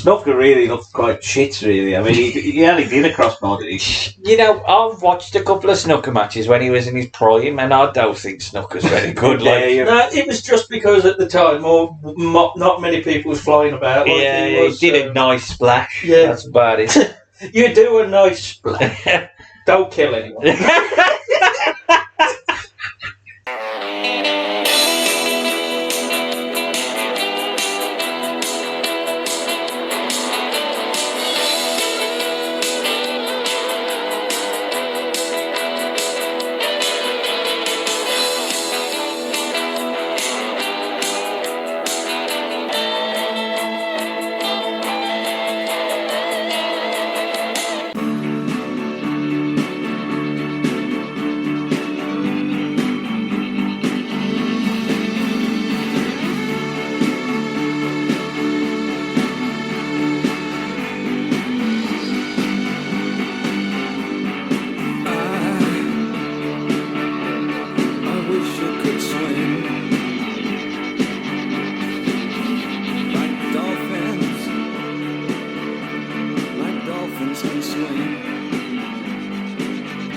snooker really looked quite shit, really. I mean, he only did a crossbody. I've watched a couple of snooker matches when he was in his prime, and I don't think snooker's very good. No, it was just because at the time, not many people was flying about. He did a nice splash. Yeah. That's about it. You do a nice splash. Don't kill anyone.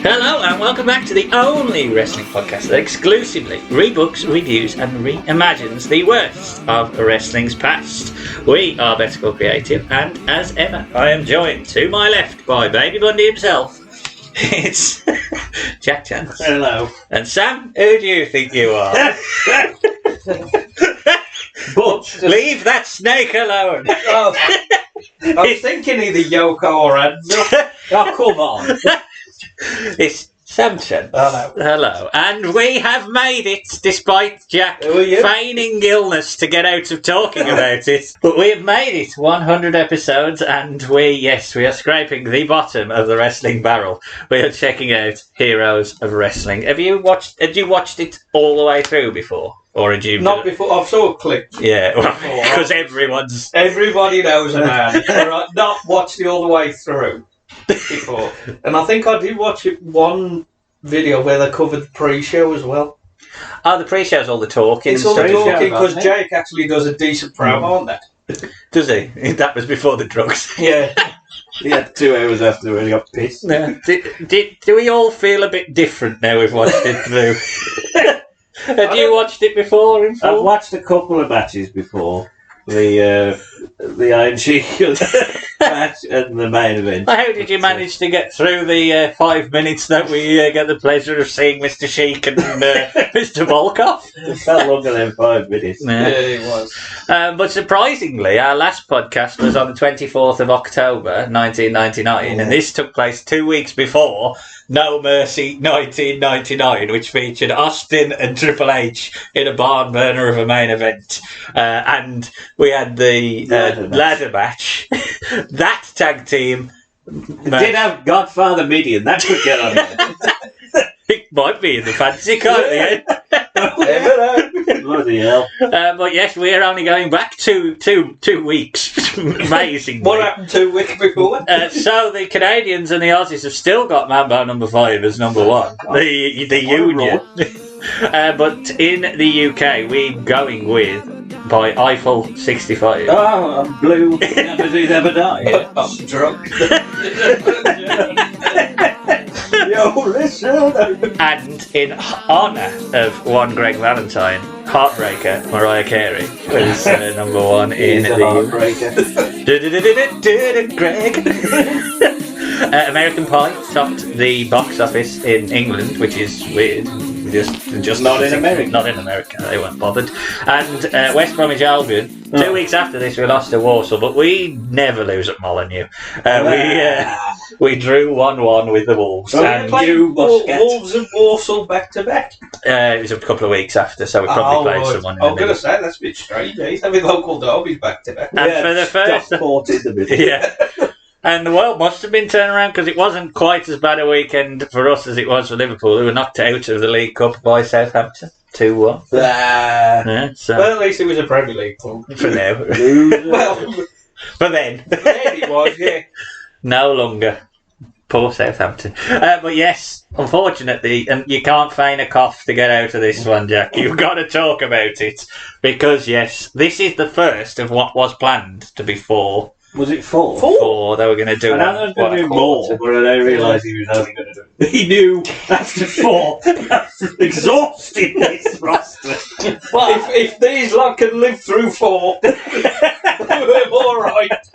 Hello and welcome back to the only wrestling podcast that exclusively rebooks, reviews and reimagines the worst of wrestling's past. We are Better Call Creative, and as ever I am joined to my left by Baby Bundy himself. It's Jack Chance. Hello. And Sam, who do you think you are? But leave that snake alone. I was thinking either Yoko or Anza. Oh, come on. It's Samson. Hello. And we have made it, despite Jack feigning illness to get out of talking about it. But we have made it 100 episodes, and we are scraping the bottom of the wrestling barrel. We are checking out Heroes of Wrestling. Had you watched it all the way through before? Or had you... Not before. I've saw a clip. Yeah, because everybody knows a man. But I've not watched it all the way through before. And I think I did watch it one video where they covered the pre-show as well. Oh, the pre-show's all the talking. It's all the talking because Jake actually does a decent promo on that. Does he? That was before the drugs. Yeah. He had 2 hours after when he got pissed. Yeah. Do we all feel a bit different now we've watched it through? Had you watched it before? I've watched a couple of matches before. The Iron Sheik match and the main event. How did you manage to get through the 5 minutes that we get the pleasure of seeing Mr. Sheik and Mr. Volkov? It felt longer than 5 minutes. Yeah, it was. But surprisingly, our last podcast was on the 24th of October, 1999, and this took place 2 weeks before No Mercy 1999, which featured Austin and Triple H in a barn burner of a main event. And we had the ladder match. That tag team did have Godfather Midian. That could get on there. It might be in the fantasy card at the end. Bloody hell. But yes, we're only going back two weeks. Amazing. What happened 2 weeks before? So the Canadians and the Aussies have still got Mambo number 5 as number 1. The Union. But in the UK, we're going with by Eiffel 65. Oh, I'm blue. Never do, never die. I'm drunk. Yo, listen. And in honour of one Greg Valentine, Heartbreaker, Mariah Carey was number 1 in the Heartbreaker. Greg. American Pie topped the box office in England, which is weird. Just not in America. Not in America, they weren't bothered. And West Bromwich Albion, 2 weeks after this, we lost to Walsall, but we never lose at Molineux. We drew 1-1 with the Wolves. And Wolves and Walsall back to back. It was a couple of weeks after, so we probably played someone. I'm going to say that's a bit strange. He's having local derbies back to back. And for the first, in the middle. Yeah. And the world must have been turned around because it wasn't quite as bad a weekend for us as it was for Liverpool, who were knocked out of the League Cup by Southampton 2-1. Well, at least it was a Premier League club. For now. Well, for then. Then it was, yeah. No longer. Poor Southampton. But yes, unfortunately, and you can't feign a cough to get out of this one, Jack. You've got to talk about it. Because, yes, this is the first of what was planned to be 4 Was it 4? 4. They were going to do And I was going to do more, but I didn't realise he was only going to do it. He knew after 4, after exhausting this roster. Well, if these lot can live through 4, we're all right.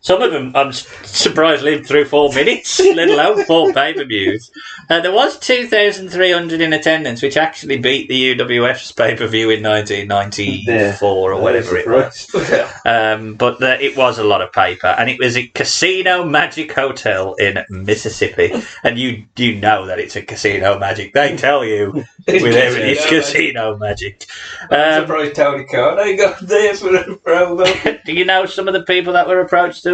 Some of them, I'm surprised, lived through 4 minutes, let alone 4 pay-per-views. There was 2,300 in attendance, which actually beat the UWF's pay-per-view in 1994 or whatever it was. But it was a lot of paper, and it was a Casino Magic Hotel in Mississippi. And you know that it's a Casino Magic. They tell you with everything, it's Casino Magic. I'm surprised Tony Khan ain't got there for a promo. Do you know some of the people that were approached to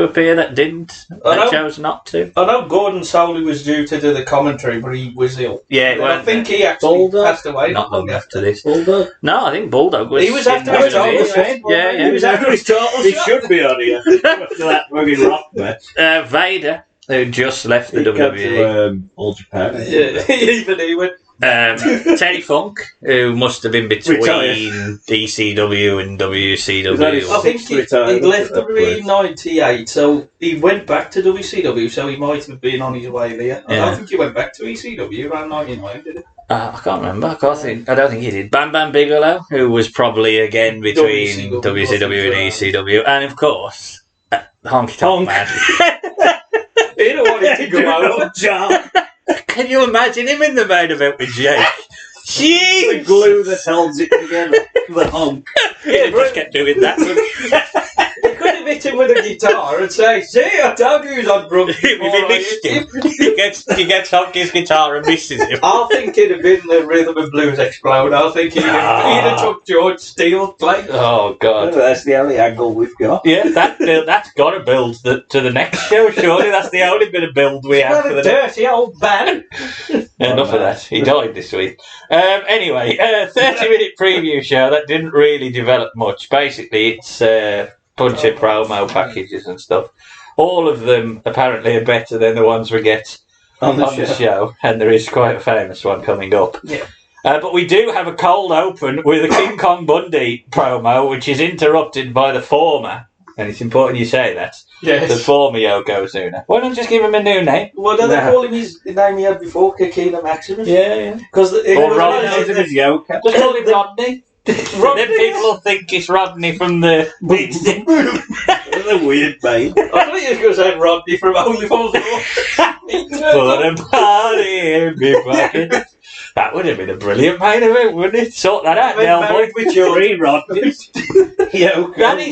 appear that didn't? That chose not to? I know Gordon Soley was due to do the commentary, but he was ill. Yeah, I think he actually passed away. Not long after this. Bulldog? No, I think Bulldog was... He was after his title shot. Yeah, he was after his title He shot. should be on here. After that fucking rock match. Vader, who just left the He got WWE. to All Japan. Yeah, even he went. Terry Funk, who must have been between Retired. ECW and WCW. I think he left WWE in 98, so he went back to WCW, so he might have been on his way there. I don't think he went back to ECW around 99, did he? I can't remember. I don't think he did. Bam Bam Bigelow, who was probably again between WCW and ECW, and of course, Honky Tonk Man. He don't want it to go out. Can you imagine him in the main event with Jake? Jeez! The glue that holds it together. The honk. He just kept doing that. He could have hit him with a guitar and say, "See, I told you he was on drugs." He missed him. He gets Honky's guitar and misses him. I think it'd have been the Rhythm and Blues Explode. I think he'd have took George Steele's place. Oh, God. That's the only angle we've got. Yeah, that's got to build to the next show, surely. That's the only bit of build we have for the next. Dirty old man. Enough of that. He died this week. Anyway, 30-minute preview show that didn't really develop much. Basically, it's a bunch of promo packages and stuff. All of them apparently are better than the ones we get on the show, and there is quite a famous one coming up. Yeah. But we do have a cold open with a King Kong Bundy promo, which is interrupted by the former, and it's important you say that, the former Yokozuna. Why don't just give him a new name? Well, don't they call him his name he had before, Kikina Maximus? Yeah. Or Rodney. His Yoko. Just call him Rodney. Then people will think it's Rodney from the... What a weird name. I thought you were going to say Rodney from Only Fools. Put a party in me pocket. That would have been a brilliant main event, wouldn't it? Sort that out, Delboy. With your Rodneys.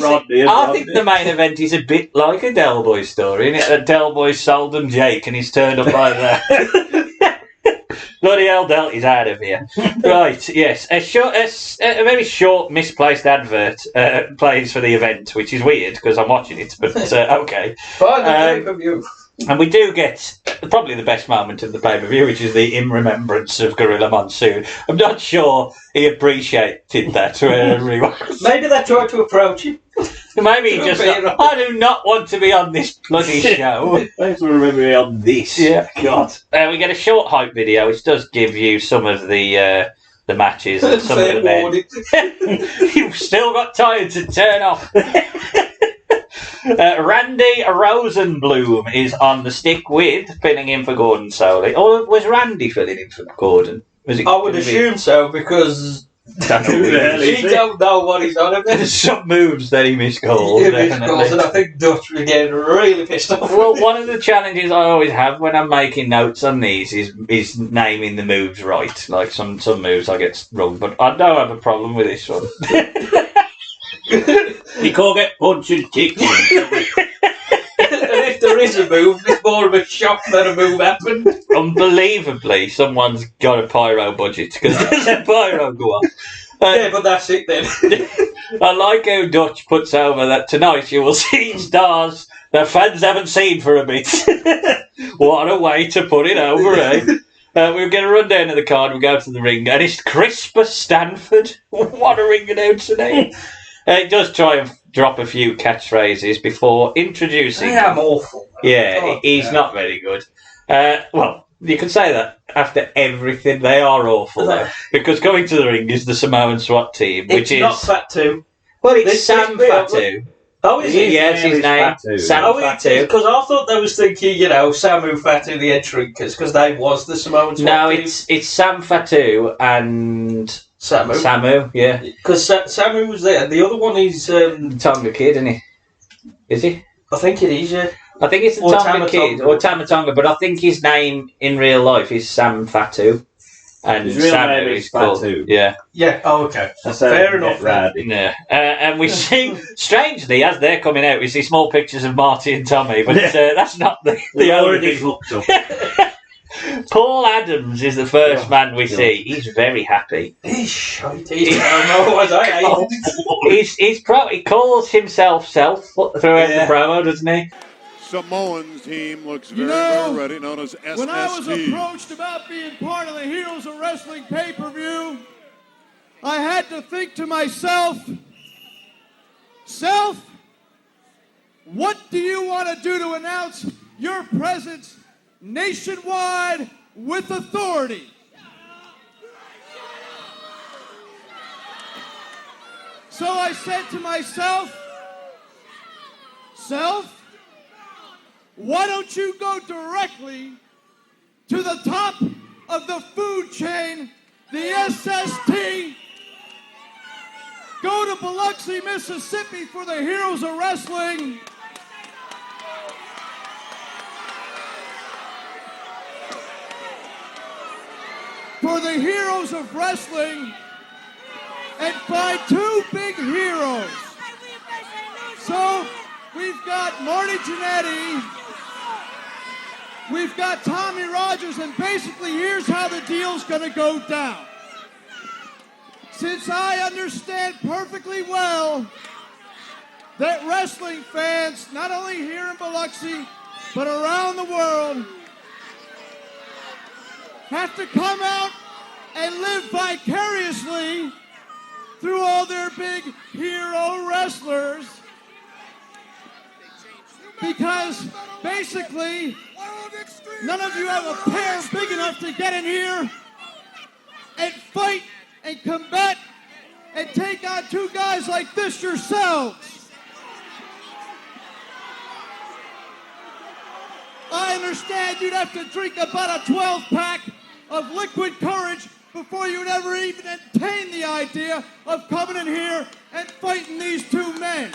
Rodney. I think the main event is a bit like a Delboy story, isn't it? That Delboy sold them Jake and he's turned up like that. Bloody hell, Del, he's out of here. Right, yes. A very short, misplaced advert plays for the event, which is weird because I'm watching it, but okay. And we do get probably the best moment of the pay-per-view, which is the in remembrance of Gorilla Monsoon. I'm not sure he appreciated that wherever he was. Maybe they tried to approach him. Maybe he just thought, I do not want to be on this bloody show. Thanks for remembering me on this. Yeah. God. We get a short hype video, which does give you some of the matches and some of the men. You've still got time to turn off. Randy Rosenblum is on the stick with filling in for Gordon Soley. Or was Randy filling in for Gordon? I would assume so because he don't know what he's on about. There's some moves that he miscalls. He miscalls, and I think Dutch would get really pissed off. Well, one of the challenges I always have when I'm making notes on these is naming the moves right. Like some moves I get wrong, but I don't have a problem with this one. You can't get punched and kicked. And if there is a move, it's more of a shock than a move happened. Unbelievably, someone's got a pyro budget because there's a pyro go off. Yeah, but that's it then. I like how Dutch puts over that tonight you will see stars that fans haven't seen for a bit. What a way to put it over, eh? We'll get a rundown of the card, we'll go to the ring, and it's Crispus Stanford. What a ring announcer today. It does try and drop a few catchphrases before introducing. I am awful. Yeah, he's not very good. Well, you can say that after everything. They are awful, though. Because going to the ring is the Samoan SWAT team, which it's not Fatu. Well, it's Sam Fatu. Oh, is it? Yeah, it's his name. Fatu. Samu Fatu. Because I thought they was thinking, Samu Fatu, the head shrinkers, because they was the Samoan SWAT No, team. it's Sam Fatu and Samu. Yeah. Because Samu was there. The other one is... Tonga Kid, isn't he? Is he? I think it is, yeah. I think it's the Tonga Kid, or Tamatonga, but I think his name in real life is Sam Fatu. And his real Samu name is is called... Fatu. Yeah. Yeah, oh, okay. That's fair enough. Yeah. And we see, strangely, as they're coming out, we see small pictures of Marty and Tommy, but that's not the only thing. Hooked up. Paul Adams is the first man we see. He's very happy. He's shite. He calls himself Self throughout the promo, doesn't he? Samoan's team looks very ready, known as SST. When I was approached about being part of the Heroes of Wrestling pay-per-view, I had to think to myself, Self, what do you want to do to announce your presence nationwide with authority? So I said to myself, Self, why don't you go directly to the top of the food chain, the SST, go to Biloxi, Mississippi for the Heroes of Wrestling, and find two big heroes. So we've got Marty Jannetty, we've got Tommy Rogers, and basically here's how the deal's gonna go down. Since I understand perfectly well that wrestling fans, not only here in Biloxi, but around the world, have to come out and live vicariously through all their big hero wrestlers, because basically none of you have a pair big enough to get in here and fight and combat and take on two guys like this yourselves. I understand you'd have to drink about a 12-pack of liquid courage before you'd ever even entertain the idea of coming in here and fighting these two men.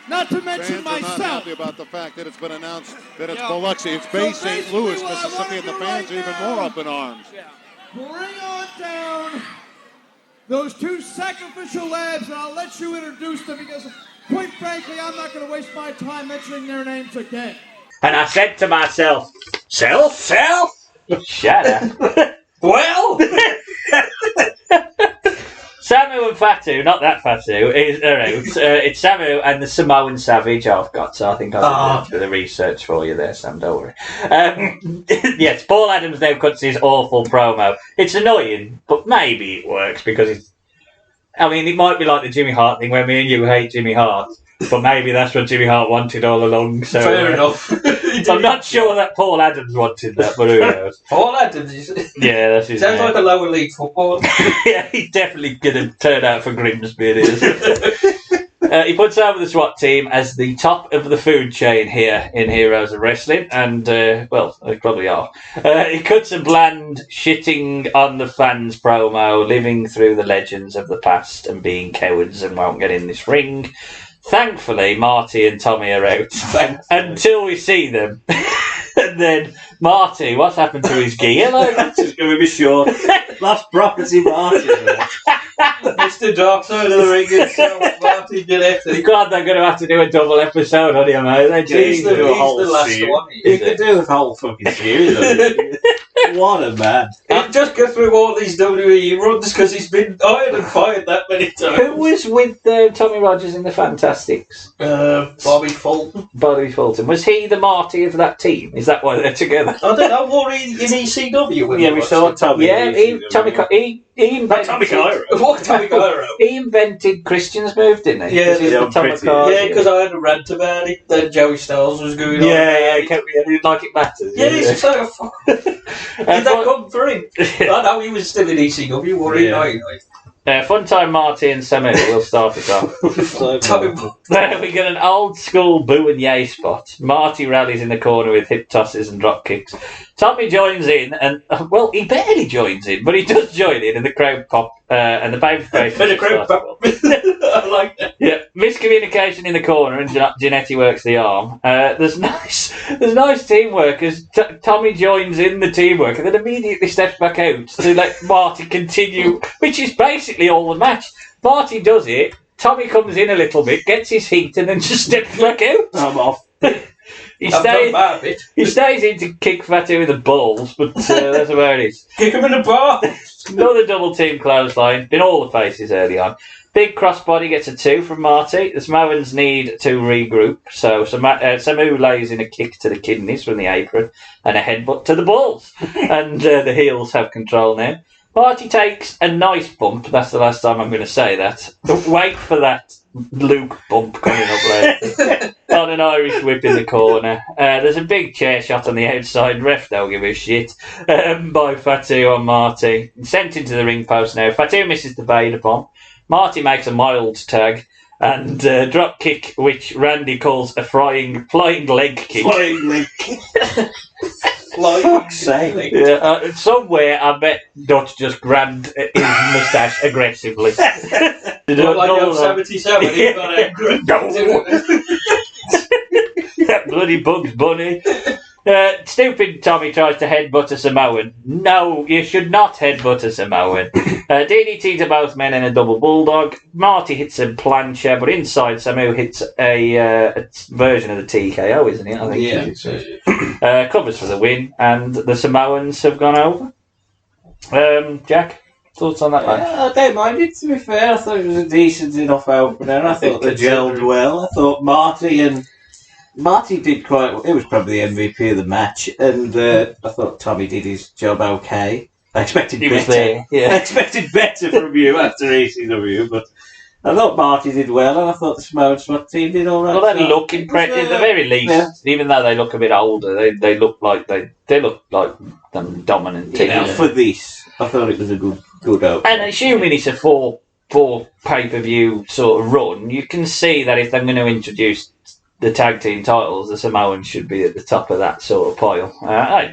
Not to mention myself. myself. Fans are not happy about the fact that it's been announced that it's Biloxi. It's Bay St. Louis, Mississippi, and the fans are even more up in arms. Bring on down those two sacrificial lambs, and I'll let you introduce them because, quite frankly, I'm not going to waste my time mentioning their names again. And I said to myself, Self? Shut up. Well, Samu and Fatu, not that Fatu, it's Samu and the Samoan Savage I've got, so I think I'll do the research for you there, Sam, don't worry. Yes, Paul Adams now cuts his awful promo. It's annoying, but maybe it works because it might be like the Jimmy Hart thing where me and you hate Jimmy Hart, but maybe that's what Jimmy Hart wanted all along. So fair enough. I'm not sure that Paul Adams wanted that, but who knows? Paul Adams, yeah, that's his sounds name. like a lower league football. Yeah, he's definitely going to turn out for Grimsby. He puts over the SWAT team as the top of the food chain here in Heroes of Wrestling, and, well, they probably are. He cuts a bland, shitting on the fans promo, living through the legends of the past and being cowards and won't get in this ring. Thankfully, Marty and Tommy are out until we see them. And then, Marty, what's happened to his gear? That's just going to be short. Lost property, Marty. Mr. Dark Side of the Ring itself, Marty Jannetty. God, they're going to have to do a double episode on him, mate. He's the last one. You could do a whole fucking series. What a man. He'll just go through all these WWE runs because he's been hired and fired that many times. Who was with Tommy Rogers in the Fantastics? Bobby Fulton. Bobby Fulton. Was he the Marty of that team? Is that why they're together? I don't know. What in ECW? Yeah, we saw Tommy. Yeah, he invented... Tommy Cairo. What Tommy Cairo? He invented Christian's move, didn't he? Yeah, yeah, because I had a rant about it. Then Joey Styles was going on. Yeah, like it matters. Yeah, he's just like a fuck. Did that come through him? I know he was still in ECW, wasn't he? Fun Time Marty and Samu will start us off. We get an old school boo and yay spot. Marty rallies in the corner with hip tosses and drop kicks. Tommy joins in, and well, he barely joins in, but he does join in, and the crowd pop, and the babyface. But the crowd pop. I like that. Yeah, miscommunication in the corner, and Giannetti works the arm. There's nice teamwork as Tommy joins in the teamwork, and then immediately steps back out to let Marty continue, which is basically all the match. Marty does it. Tommy comes in a little bit, gets his heat, and then just steps back out. I'm off. He stays in to kick Fatu in the balls, but that's about it. Kick him in the balls. Another double team clothesline in all the faces early on. Big crossbody gets a 2 from Marty. The Samoans need to regroup, so Samu lays in a kick to the kidneys from the apron and a headbutt to the balls, and the heels have control now. Marty takes a nice bump. That's the last time I'm going to say that. But wait for that Luke bump coming up later. On an Irish whip in the corner. There's a big chair shot on the outside. Ref don't give a shit. By Fatu on Marty. Sent into the ring post now. Fatu misses the Vader bomb. Marty makes a mild tag. And drop kick, which Randy calls a flying leg kick. Flying leg kick. Fuck's sake. Yeah, somewhere I bet Dutch just grabbed his moustache aggressively. Not like old 77, he got angry. That bloody Bugs Bunny. Stupid Tommy tries to headbutt a Samoan. No, you should not headbutt a Samoan. DDT to both men in a double bulldog. Marty hits a plancha, but inside Samu hits a version of the TKO, isn't it? I think. Covers for the win, and the Samoans have gone over. Jack, thoughts on that match? I don't mind it, to be fair. I thought it was a decent enough opener. I thought they gelled well. I thought Marty did quite well. It was probably the MVP of the match, and I thought Tommy did his job okay. I expected better. I expected better from you after ECW, but I thought Marty did well, and I thought the Samoan SWAT team did all right. Well, they look impressive at the very least. Even though they look a bit older, they look like they look like the dominant team. Yeah, for this, I thought it was a good opener. And assuming it's a four pay-per-view sort of run, you can see that if they're going to introduce the tag team titles, the Samoans should be at the top of that sort of pile.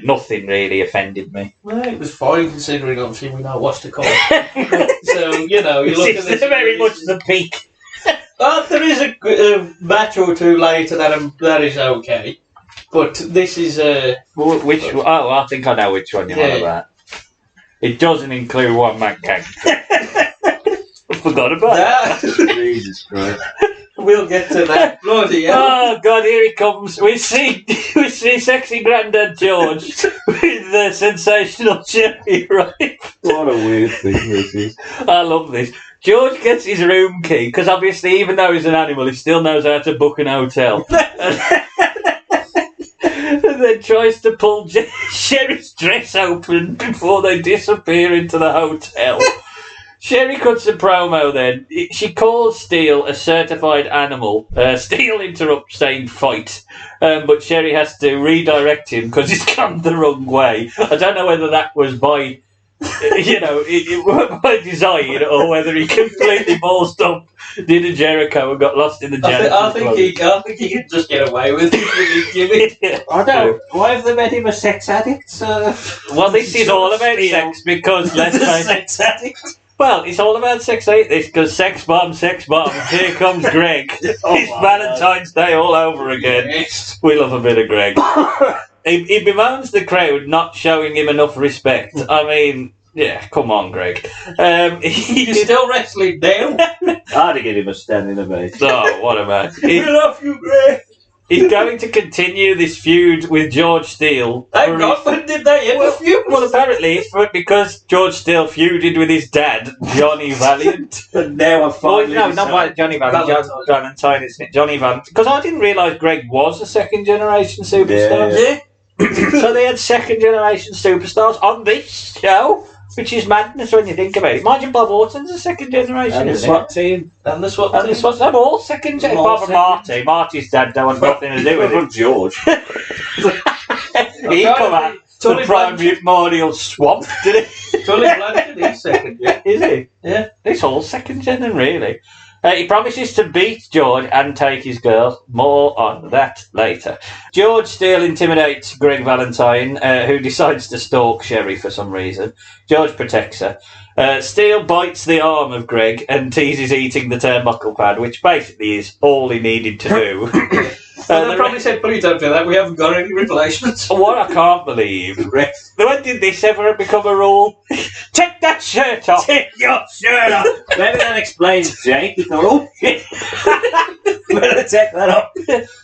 Nothing really offended me. Well, it was fine considering obviously we know what's to come. So, you know, you look at this. Very much the peak. There is a match or two later that is okay. But this is I think I know which one you're on about. It doesn't include one man gang. I forgot about that. Jesus Christ. We'll get to that. Bloody hell. Oh God, here he comes. We see sexy Grandad George with the sensational Sherry, right? What a weird thing this is. I love this. George gets his room key because obviously, even though he's an animal, he still knows how to book an hotel. And then tries to pull Sherry's dress open before they disappear into the hotel. Sherry cuts a promo then. She calls Steele a certified animal. Steele interrupts saying fight. But Sherry has to redirect him because he's gone the wrong way. I don't know whether that was by, by design or whether he completely ballsed up, did a Jericho and got lost in the janitor's I think he could just get away with it. Gimmick. I don't. Why have they made him a sex addict? Well, this is all about sex because let's face sex addict. Well, it's all about sex, ain't this? Because sex bomb. Here comes Greg. It's Valentine's Day all over again. Yes. We love a bit of Greg. He bemoans the crowd not showing him enough respect. I mean, yeah, come on, Greg. You're still wrestling now. Hard to get him a standing ovation. Oh, what a match. We love you, Greg. He's going to continue this feud with George Steele. Thank God, when did they end the feud? Well, apparently it's because George Steele feuded with his dad, Johnny Valiant. And now I'm finally... No, not Johnny Valiant, Valentine, isn't it? Johnny Valiant. Because I didn't realise Greg was a second-generation superstar. Yeah. So they had second-generation superstars on this show, which is madness when you think about it. Mind you, Bob Orton's a second-generation, And the SWAT team. And the SWAT And this was them all second-generation. Apart from Marty's dad don't want nothing to do with it. George. He come out. Tully primordial swamp, did he? Tully Blanchard, he's second gen. Is he? Yeah. It's all second gen then, really. He promises to beat George and take his girl. More on that later. George Steele intimidates Greg Valentine, who decides to stalk Sherry for some reason. George protects her. Steele bites the arm of Greg and teases eating the turnbuckle pad, which basically is all he needed to do. They probably said, please don't do that, we haven't got any replacements. What I can't believe, when did this ever become a rule? Take that shirt off! Take your shirt off! Maybe that explains Jake. He thought, oh shit! Better take that off.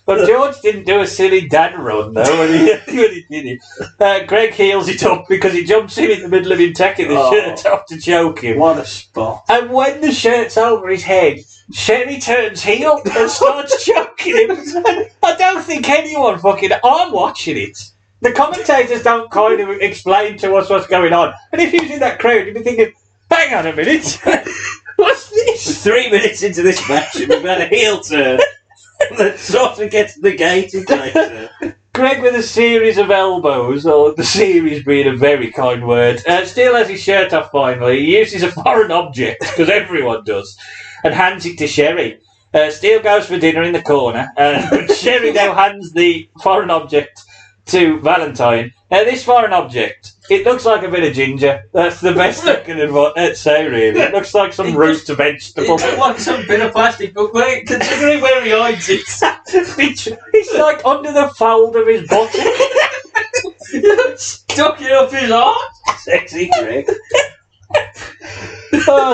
But George didn't do a silly dad run, though, when he did it. Greg heals it up because he jumps in the middle of him taking the shirt off to choke him. What a spot. And when the shirt's over his head, Sherry turns heel and starts choking him. And I don't think anyone I'm watching it. The commentators don't kind of explain to us what's going on. And if he was in that crowd, you'd be thinking, hang on a minute. What's this? 3 minutes into this match and we've had a heel turn that sort of gets negated later. Greg with a series of elbows, or the series being a very kind word. Steele has his shirt off finally. He uses a foreign object, because everyone does, and hands it to Sherry. Steele goes for dinner in the corner, but Sherry now hands the foreign object to Valentine. Now, this foreign object, it looks like a bit of ginger. That's the best I can say, really. It looks like some root vegetable. It looks like some bit of plastic, but considering where he hides it, it's like under the fold of his body. Stuck it up his arm. Sexy Greg.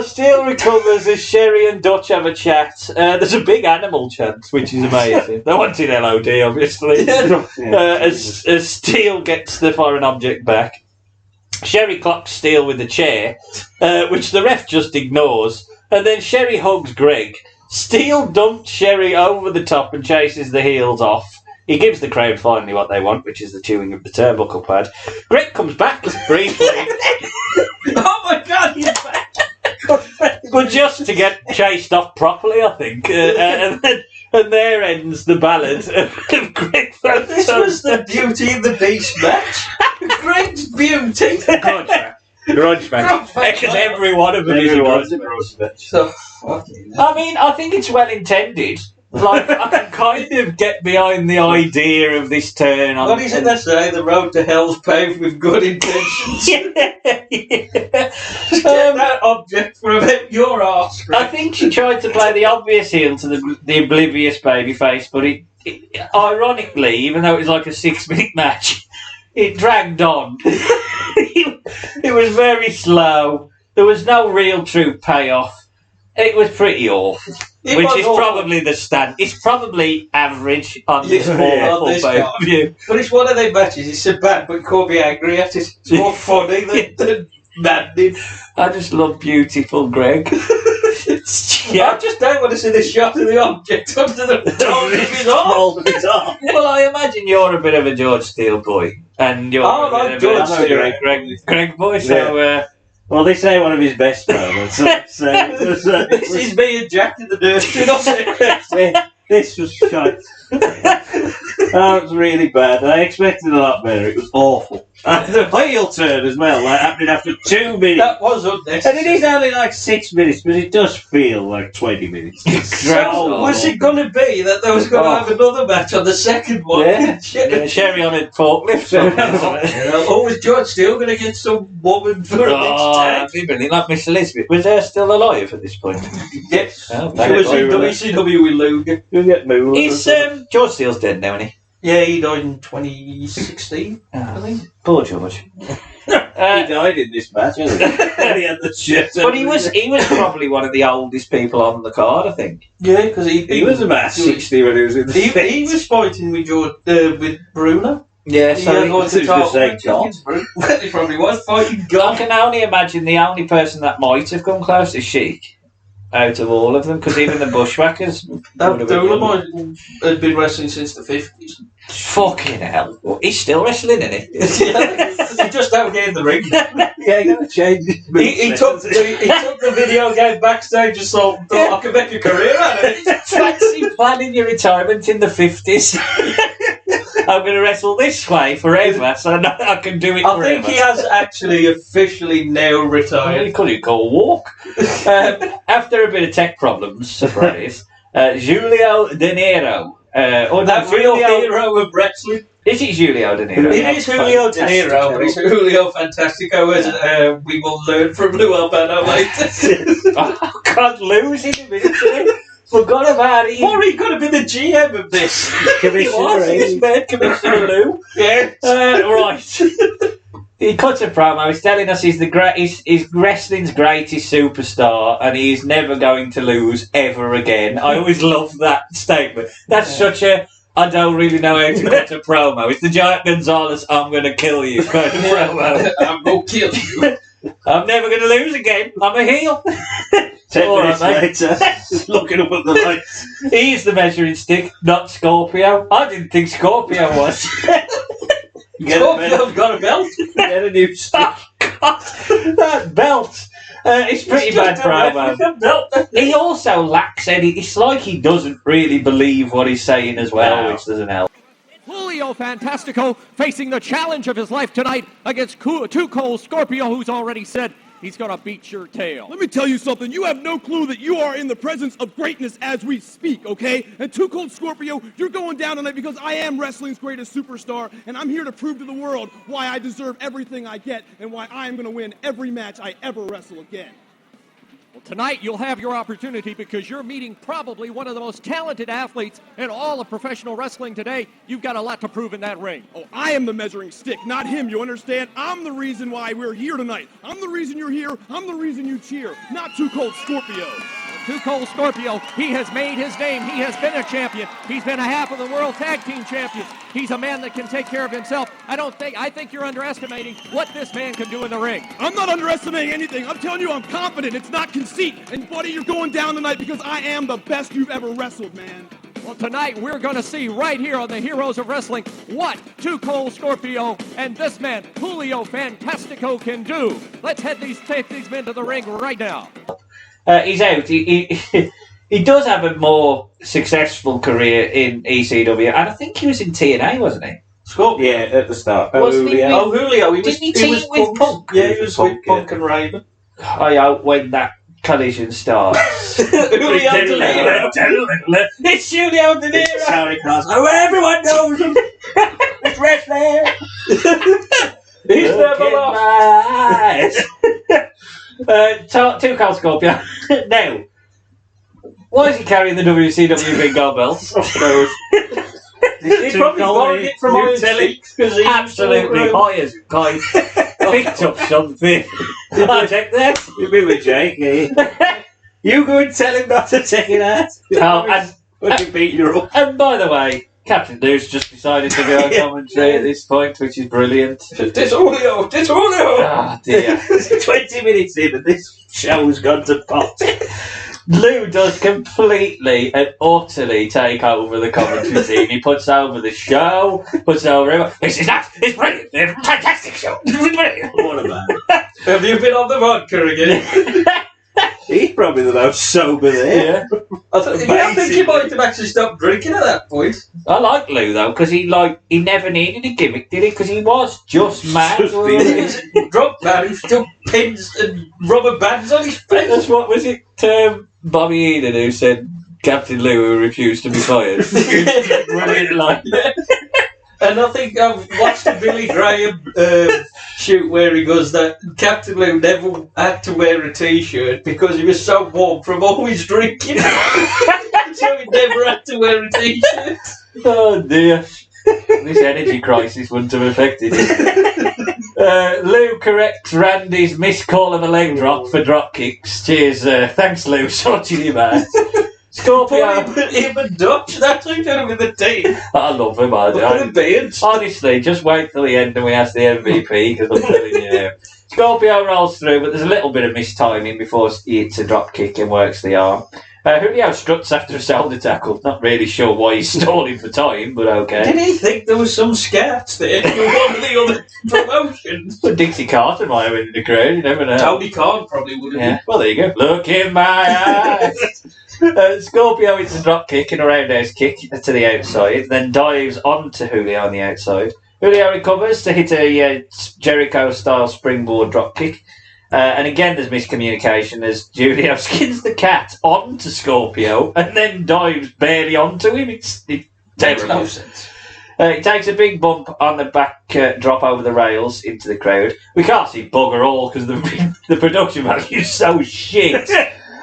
Steele recovers as Sherry and Dutch have a chat. There's a big animal chant, which is amazing. They wanted LOD, obviously. As Steele gets the foreign object back. Sherry clocks Steele with the chair, which the ref just ignores. And then Sherry hugs Greg. Steele dumps Sherry over the top and chases the heels off. He gives the crowd finally what they want, which is the chewing of the turnbuckle pad. Greg comes back briefly. Oh my God, he's back! But just to get chased off properly, I think. And there ends the ballad of Greg Valentine. This was the Beauty and the Beast match. Greg's beauty. Grudge match. Because every one of them is a grudge match. So, I mean, I think it's well intended. Like, I can kind of get behind the idea of this turn. What is it they say? The road to hell's paved with good intentions. Get that object from your arse. I think she tried to play the obvious heel to the oblivious babyface, but it ironically, even though it was like a 6-minute match, it dragged on. It was very slow. There was no real true payoff. It was pretty awful. Which is probably the stand. It's probably average on this awful pay-per-view. But it's one of them matches. It's so bad, but you can't be angry at it. It's more funny than maddening. I just love beautiful Greg. I just don't want to see the shot of the object under the fold of his arm. Well, I imagine you're a bit of a George Steele boy. And you're I'm George Steele. Greg boy, so... Well, they say one of his best moments. This is me and Jack in the nursery. This was shite. That was really bad. I expected a lot better. It was awful. The heel turn as well, like happening after 2 minutes. That was unnecessary. And it is only like 6 minutes, but it does feel like 20 minutes. So, was it going to be that there was going to have another match on the second one? Yeah. Sherry on a forklift. Was George Steele going to get some woman for a next tag? That'd be brilliant. Like Miss Elizabeth. Was there still alive at this point? Yes. She was in WCW with Luger. Is George Steele's dead now, isn't he? Yeah, he died in 2016, I think. Poor George. He died in this match, hasn't he? He had the shit. But he was probably one of the oldest people on the card, I think. Yeah, because he was about 60 when he was in the he was fighting with with Bruno. Yeah, so he probably was fighting God. I can only imagine the only person that might have come close is Sheik. Out of all of them, because even the Bushwhackers... Dolomite had been wrestling since the 50s. Fucking hell. Well, he's still wrestling, isn't he? He just out here in the ring. Yeah, he got to change his he took the video game backstage and thought, I can make a career out of it. Fancy planning your retirement in the 50s. I'm going to wrestle this way forever, so I can do it I forever. think he has actually officially now He retired. couldn't go walk. After a bit of tech problems, surprise, Julio De Niro. That real hero of wrestling. Is it Julio De Niro? It is Julio De Niro, but it's Julio Fantastico, as we will learn from Lou Albano later. I can't lose in a minute today. Forgot about it. Or he could have been the GM of this. Commissioner, this man, Commissioner Lou. Yeah. Right. He cuts a promo. He's telling us he's he's wrestling's greatest superstar, and he's never going to lose ever again. I always love that statement. That's such a I don't really know how to cut a promo. It's the Giant Gonzalez, I'm going to kill you kind of promo. I'm going to kill you. I'm never going to lose again. I'm a heel. 10 All minutes right, later, just looking up at the lights. He's the measuring stick, not Scorpio. I didn't think Scorpio was. Scorpio's got a belt. Get a new stick. That belt. It's pretty bad promo. He also lacks any. It's like he doesn't really believe what he's saying as well, which doesn't help. Julio Fantastico facing the challenge of his life tonight against Too Cold Scorpio, who's already said he's going to beat your tail. Let me tell you something. You have no clue that you are in the presence of greatness as we speak, okay? And Too Cold Scorpio, you're going down tonight because I am wrestling's greatest superstar, and I'm here to prove to the world why I deserve everything I get and why I am going to win every match I ever wrestle again. Well, tonight you'll have your opportunity because you're meeting probably one of the most talented athletes in all of professional wrestling today. You've got a lot to prove in that ring. Oh, I am the measuring stick, not him, you understand? I'm the reason why we're here tonight. I'm the reason you're here. I'm the reason you cheer, not Too Cold Scorpio. Too Cold Scorpio, he has made his name. He has been a champion. He's been a half of the World Tag Team Champions. He's a man that can take care of himself. I think you're underestimating what this man can do in the ring. I'm not underestimating anything. I'm telling you I'm confident. It's not conceit. And buddy, you're going down tonight because I am the best you've ever wrestled, man. Well, tonight we're going to see right here on the Heroes of Wrestling what Too Cold Scorpio and this man, Julio Fantastico, can do. Let's take these men to the ring right now. He's out. He does have a more successful career in ECW, and I think he was in TNA, wasn't he? Scorpio, yeah, at the start. Wasn't he Oh, Julio. Didn't he team with Punk? Yeah, he was with Punk and Raven. I hope when that collision starts. Julio De Niro. It's Julio De Niro. Sorry, Carlos. Oh, everyone knows him. It's wrestling. He's never lost. Too Cold Scorpio. Now, why is he carrying the WCW Big Gold belt? He probably borrowed it from Iron Sheik because he Absolutely hires guy picked up something. I'll take that. You've been with Jake, eh? You go and tell him not to take it out. When you beat you up. And by the way, Captain Lou's just decided to go on commentary at this point, which is brilliant. This Julio. Oh dear. 20 minutes in and this show's gone to pot. Lou does completely and utterly take over the commentary scene. He puts over the show, puts over everyone. This is that. It's brilliant. It's a fantastic show. It's brilliant. What a man. Have you been on the vodka again? He's probably the most sober there. Yeah. I think he might have actually stopped drinking at that point. I like Lou though because he never needed a gimmick, did he? Because he was just mad. Just He's drunk man who still pins and rubber bands on his face. That's what was it? Bobby Heenan who said Captain Lou who refused to be fired. Brilliant line. And I think I've watched a Billy Graham shoot where he goes that Captain Lou never had to wear a t-shirt because he was so warm from always drinking. So he never had to wear a t-shirt. Oh dear. This energy crisis wouldn't have affected it. Lou corrects Randy's miscall of a leg drop for drop kicks. Cheers. Thanks, Lou. Sorting him out. Scorpio. Him and Dutch, that's who did him with the team. I love him. Honestly, just wait till the end and we ask the MVP because I'm telling you now. Scorpio rolls through, but there's a little bit of mistiming before he hits a drop kick and works the arm. Julio struts after a shoulder tackle. Not really sure why he's stalling for time, but okay. Did he think there was some scats there for one of the other promotions? But Dixie Carter might have been in the crowd, you never know. Tony Khan probably would have Yeah. Well, there you go. Look in my eyes. Scorpio hits a drop kick and a roundhouse kick to the outside, then dives onto Julio on the outside. Julio recovers to hit a Jericho-style springboard drop kick. And again, there's miscommunication as Julio skins the cat onto Scorpio and then dives barely onto him. It takes no sense. It takes a big bump on the back drop over the rails into the crowd. We can't see bugger all because the production value is so shit.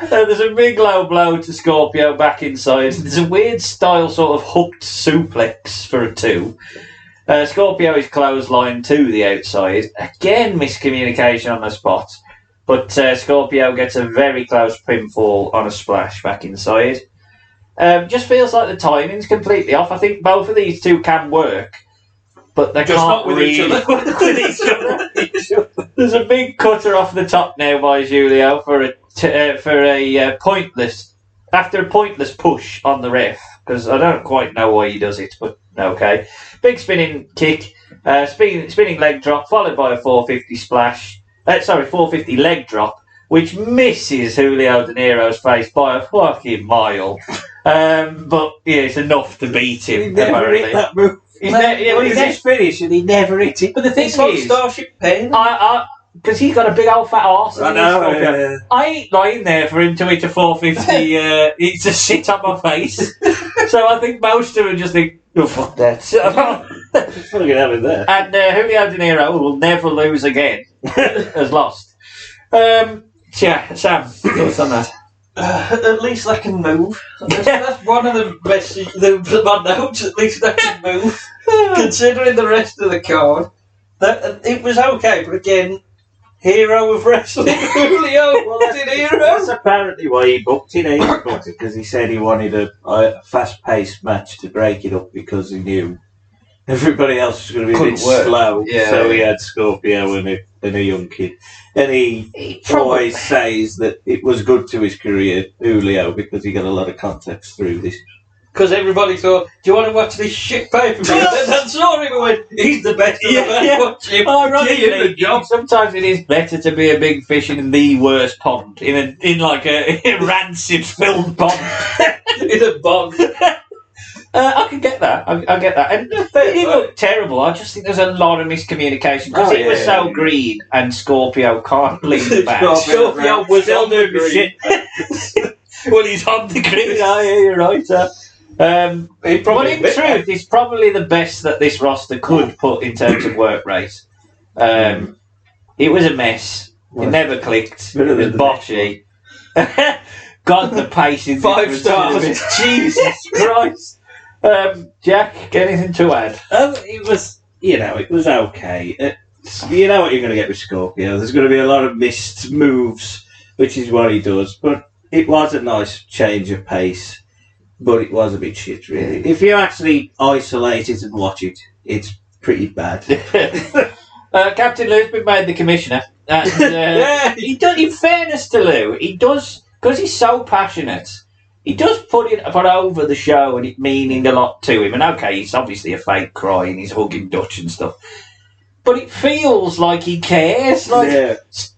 There's a big low blow to Scorpio back inside. There's a weird style sort of hooked suplex for a 2. Scorpio is clotheslined to the outside. Again, miscommunication on the spot. But Scorpio gets a very close pinfall on a splash back inside. Just feels like the timing's completely off. I think both of these two can work, but they Just can't not with really each other. with each other. There's a big cutter off the top now by Julio for a pointless push on the ref, because I don't quite know why he does it, but okay. Big spinning kick, spinning leg drop, followed by a 450 splash. 450 leg drop, which misses Julio De Niro's face by a fucking mile. But yeah, it's enough to beat him. He never hit that move. He's just finished and he never hit it. But the thing It's like is, Starship Pain. because he's got a big old fat arse. I know. I ain't lying there for him to hit a 450. It's a shit on my face. So I think most of them just think, oh, fuck that. Fucking hell in there. And Julio De Niro will never lose again. Has lost. Yeah, Sam, thoughts on that? At least I can move. That's one of the best. My notes. At least I can move. Considering the rest of the card, that it was okay. But again, hero of wrestling, Julio wanted hero. That's apparently why he booked it. He booked it because he said he wanted a fast-paced match to break it up because he knew everybody else was going to be a bit slow. Yeah. So he had Scorpio and a young kid. And he always says that it was good to his career, Julio, because he got a lot of contacts through this. Because everybody thought, do you want to watch this shit pay-per-view? And then saw him and went, he's the best of the best. Watch him. Ironically, sometimes it is better to be a big fish in the worst pond, in like a rancid filled pond. In a bog. I can get that. I get that. And it didn't look terrible. I just think there's a lot of miscommunication because it was so green and Scorpio can't lead the back. Scorpio was Still on the doing green. shit. Well, he's on the green. Yeah, you're right. But in truth, it's probably the best that this roster could put in terms of work rate. It was a mess. It never clicked. It was botchy. God, the pacing. 5 stars. Jesus Christ. Jack, anything to add? It was okay. You know what you're going to get with Scorpio. There's going to be a lot of missed moves, which is what he does. But it was a nice change of pace. But it was a bit shit, really. If you actually isolate it and watch it, it's pretty bad. Captain Lou's been made the commissioner. And, he does, in fairness to Lou, he does, because he's so passionate, he does put over the show and it meaning a lot to him. And okay, he's obviously a fake cry and he's hugging Dutch and stuff. But it feels like he cares.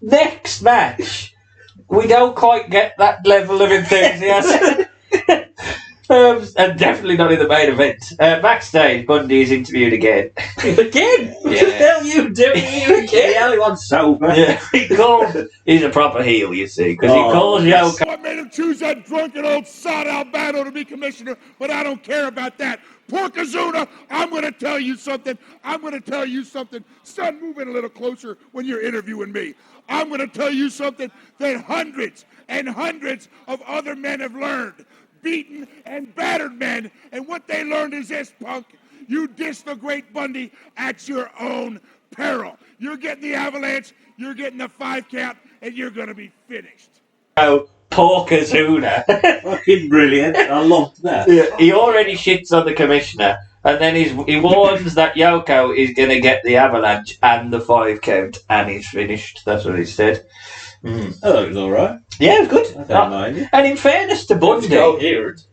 Next match, we don't quite get that level of enthusiasm. And definitely not in the main event. Backstage, Bundy is interviewed again. Again? What the hell you doing here again? The only one sober. Yeah, he's a proper heel, you see, because he calls Yoko. I made him choose that drunken old sod Albano to be commissioner, but I don't care about that. Porkazuna, I'm going to tell you something. Son, move in a little closer when you're interviewing me. I'm going to tell you something that hundreds and hundreds of other men have learned. Beaten and battered men, and what they learned is this, punk. You diss the great Bundy at your own peril. You're getting the avalanche, you're getting the 5 count, and you're going to be finished. Oh, Porkazuna. Fucking brilliant. I loved that. Yeah, he already shits on the commissioner, and then he warns that Yoko is going to get the avalanche and the 5 count, and he's finished. That's what he said. I thought it was all right. Yeah, it was good. I don't mind it. And in fairness to Bundy,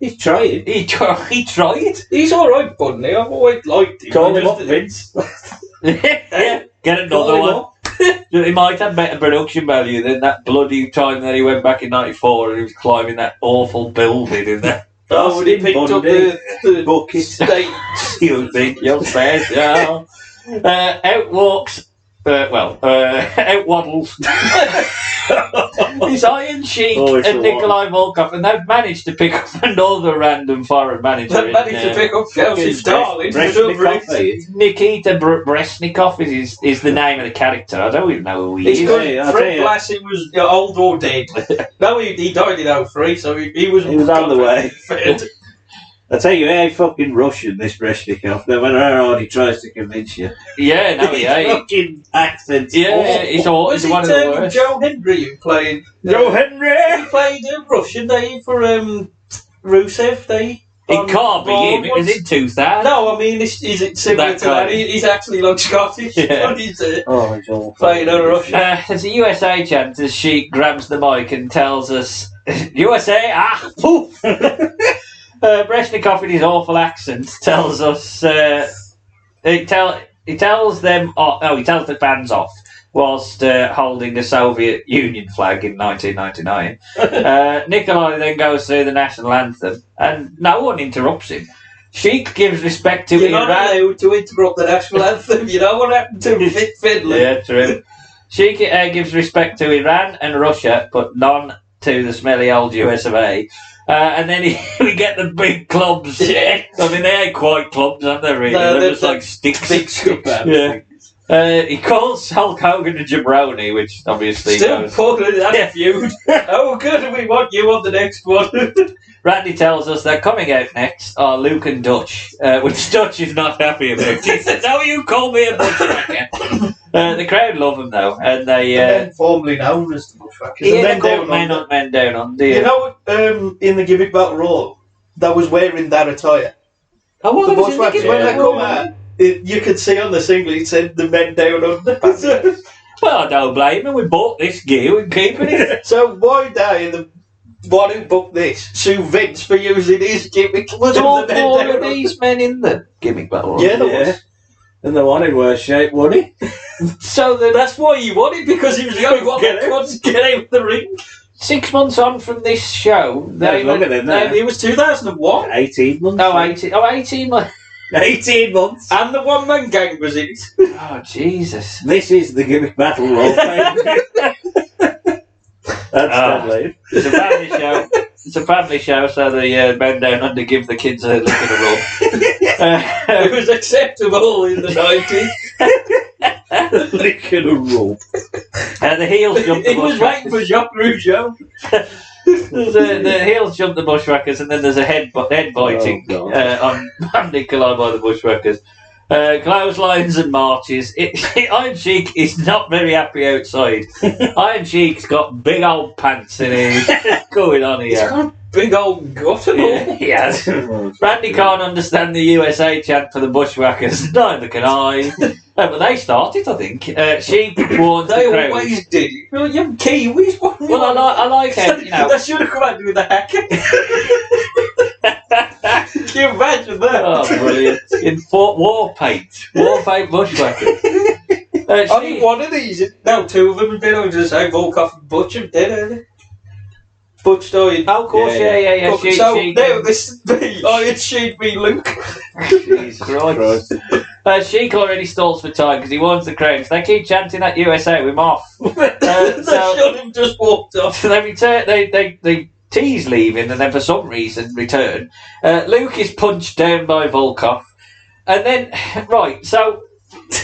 He's trying. he tried. He's all right, Bundy. I've always liked him. Call him up, Vince. Yeah, get another Call him one. He might have better production value than that bloody time that he went back in '94 and he was climbing that awful building in there. Oh, when he picked up the bucket. stakes. You think you're special. Out walks, out waddles. It's Iron Sheik and Nikolai Volkov, and they've managed to pick up another random foreign manager. They've managed to pick up Chelsea Starling. Nikita Brezhnikov is the name of the character. I don't even know who he is. Fred Blassing was old or dead. No, he died in 03, so he was on the way. I tell you, he ain't fucking Russian, this Brezhnikov. No matter how hard he tries to convince you. Yeah, no, he ain't. Fucking accent. Yeah, he's one of the worst. Joe Hendry who played? Joe Hendry! He played Russian, for Rusev, It can't be him. It was in 2000. No, I mean, is it similar to that? He's actually like Scottish. Yeah. He's he's all playing on Russian. There's a USA chant as Sheik grabs the mic and tells us, USA, poof! Brezhnikov in his awful accent tells us, he tells the fans off whilst holding the Soviet Union flag in 1999. Nikolai then goes through the national anthem and no one interrupts him. Sheik gives respect to You're Iran. not allowed to interrupt the national anthem. You know what happened to Finland? Yeah, true. Sheik gives respect to Iran and Russia, but none to the smelly old US of A. And then we get the big clubs. Yeah. I mean, they ain't quite clubs, aren't they, really? No, they're just like sticks. Big scoop. Yeah. He calls Hulk Hogan a jabroni, which obviously Still goes... pulling that feud. How good do we want you on the next one? Randy tells us that coming out next are Luke and Dutch, which Dutch is not happy about. He says, "No, you call me a bushwhacker." The crowd love him though, and they men formerly known as the Bushwhackers. yeah, they're called men down under. You know, in the Gimmick Battle Royal, that was wearing that attire. Oh, what The was Bushwhackers, when they come out, you could see on the singlet it said the men down under. Well, I don't blame him. We bought this gear, we're keeping it. So why die the one who booked this sue Vince for using his gimmick? Was all four of these men in the Gimmick Battle Royal? Yeah, there was. And the one in worse shape, wasn't he? So that's why he won it, because he was the only one that could get out of the ring. 6 months on from this show, It was 2001. 18 months. 18 months. 18 months. And the one-man gang was in it. Oh, Jesus. This is the Gimmick Battle Royal. That's deadly. It's a family show. It's a family show, so the men down under give the kids a lick of the rub. It was acceptable in the 90s. Lick of the rub. And the heels jumped the He was waiting for Jacques Rougeau. the heels jump the Bushwhackers, and then there's a head biting on Nikolai by the Bushwhackers. Clotheslines and marches. Iron Sheik is not very happy outside. Iron Sheik's got big old pants in it. Going on here. He's got a big old gut and all. He has. Randy can't understand the USA chant for the Bushwhackers. Neither can I. But they started, I think. Sheik warns the crowd. They always did. You're Kiwis. Well, I like it. You know. They should have come out with a hack. Can you imagine that? Oh, brilliant. In war paint Bushwhackers. I think one of these, no, two of them have been on just say Volkov and Butch have dead, haven't they? Butch died. Oh, of course, yeah. So now this is me. Iron Sheik be Luke. Jesus Christ. Sheik already stalls for time because he warns the crowd. They keep chanting at USA, we're off. They should have just walked off. They return. They tease leaving, and then for some reason return. Luke is punched down by Volkov, and then so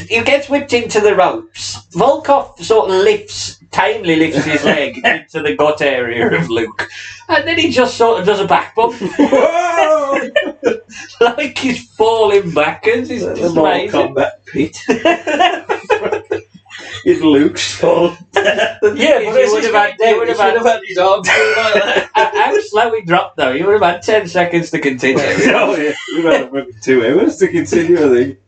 he gets whipped into the ropes. Volkov sort of tamely lifts his leg into the gut area of Luke, and then he just sort of does a back bump. Like he's falling backwards. It's amazing. Combat pit. It's Luke's fault. Yeah, but he would have had his arms like that. How slow he dropped though? You would have had 10 seconds to continue. Oh, yeah. We've had 2 hours to continue, I think.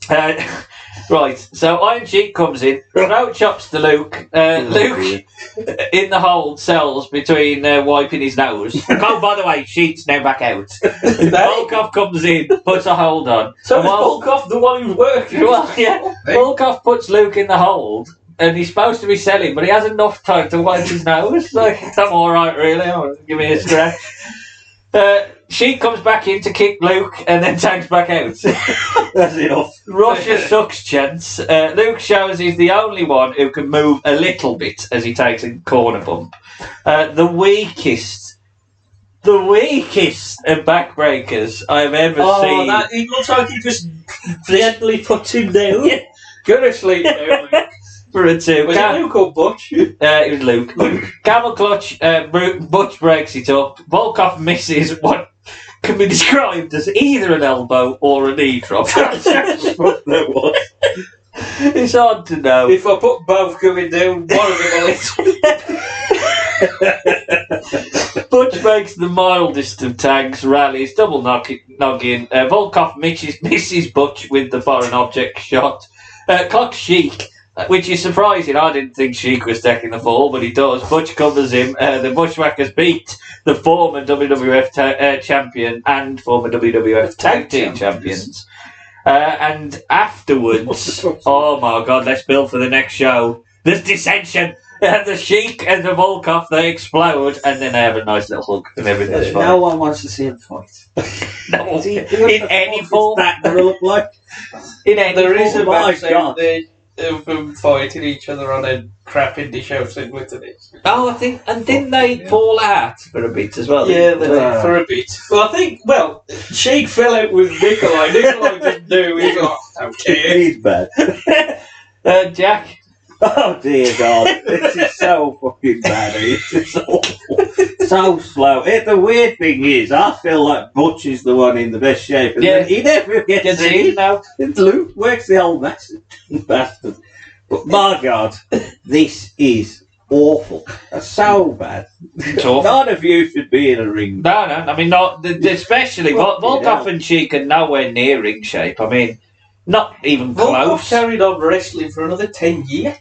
Right, so Iron Sheik comes in, throat chops to Luke. Luke, in the hold, sells between wiping his nose. Oh, by the way, Sheik's now back out. Volkov comes in, puts a hold on. So is Volkov the one who's working? Well, yeah, Volkov puts Luke in the hold, and he's supposed to be selling, but he has enough time to wipe his nose. Like, I'm all right, really. Give me a scratch. Sheik comes back in to kick Luke and then tags back out. That's enough. Russia sucks chance. Luke shows he's the only one who can move a little bit as he takes a corner bump. The weakest of backbreakers I've ever seen. It looks like he just gently puts him down. Yeah. Go to sleep now, Luke. For a two. Was it Luke or Butch? It was Luke. Camel clutch, Butch breaks it up. Volkov misses what can be described as either an elbow or a knee drop. It's hard to know. If I put both coming down, one of them will hit. Butch makes the mildest of tags, rallies, double noggin. Volkov misses Butch with the foreign object shot. Clocks Sheik, which is surprising. I didn't think Sheik was taking the fall, but he does. Butch covers him. The Bushwhackers beat the former WWF champion and former WWF Tag Team champions. And afterwards, oh my God, let's build for the next show. There's dissension. The Sheik and the Volkov, they explode, and then they have a nice little hug and everything's fine. No one wants to see him fight. No, in any form. That gonna look like? In any There is a form. match out there of them fighting each other on a crap indie show similar to this. Oh, I think, and didn't they fall out for a bit as well? Yeah, they did for a bit. Well, I think, Sheik fell out with Nikolai. Nikolai just knew. He got, okay. He's bad. Jack? Oh dear God, this is so fucking bad. It's awful. So slow. The weird thing is, I feel like Butch is the one in the best shape, and then he never gets in. Now Luke works the whole bastard. But my God, this is awful. That's so bad. None of you should be in a ring. No. I mean, not especially Volkov and Sheik are nowhere near ring shape. I mean, not even Volkov close. carried on wrestling for another 10 years.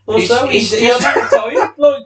Or so. He hasn't retired. Like,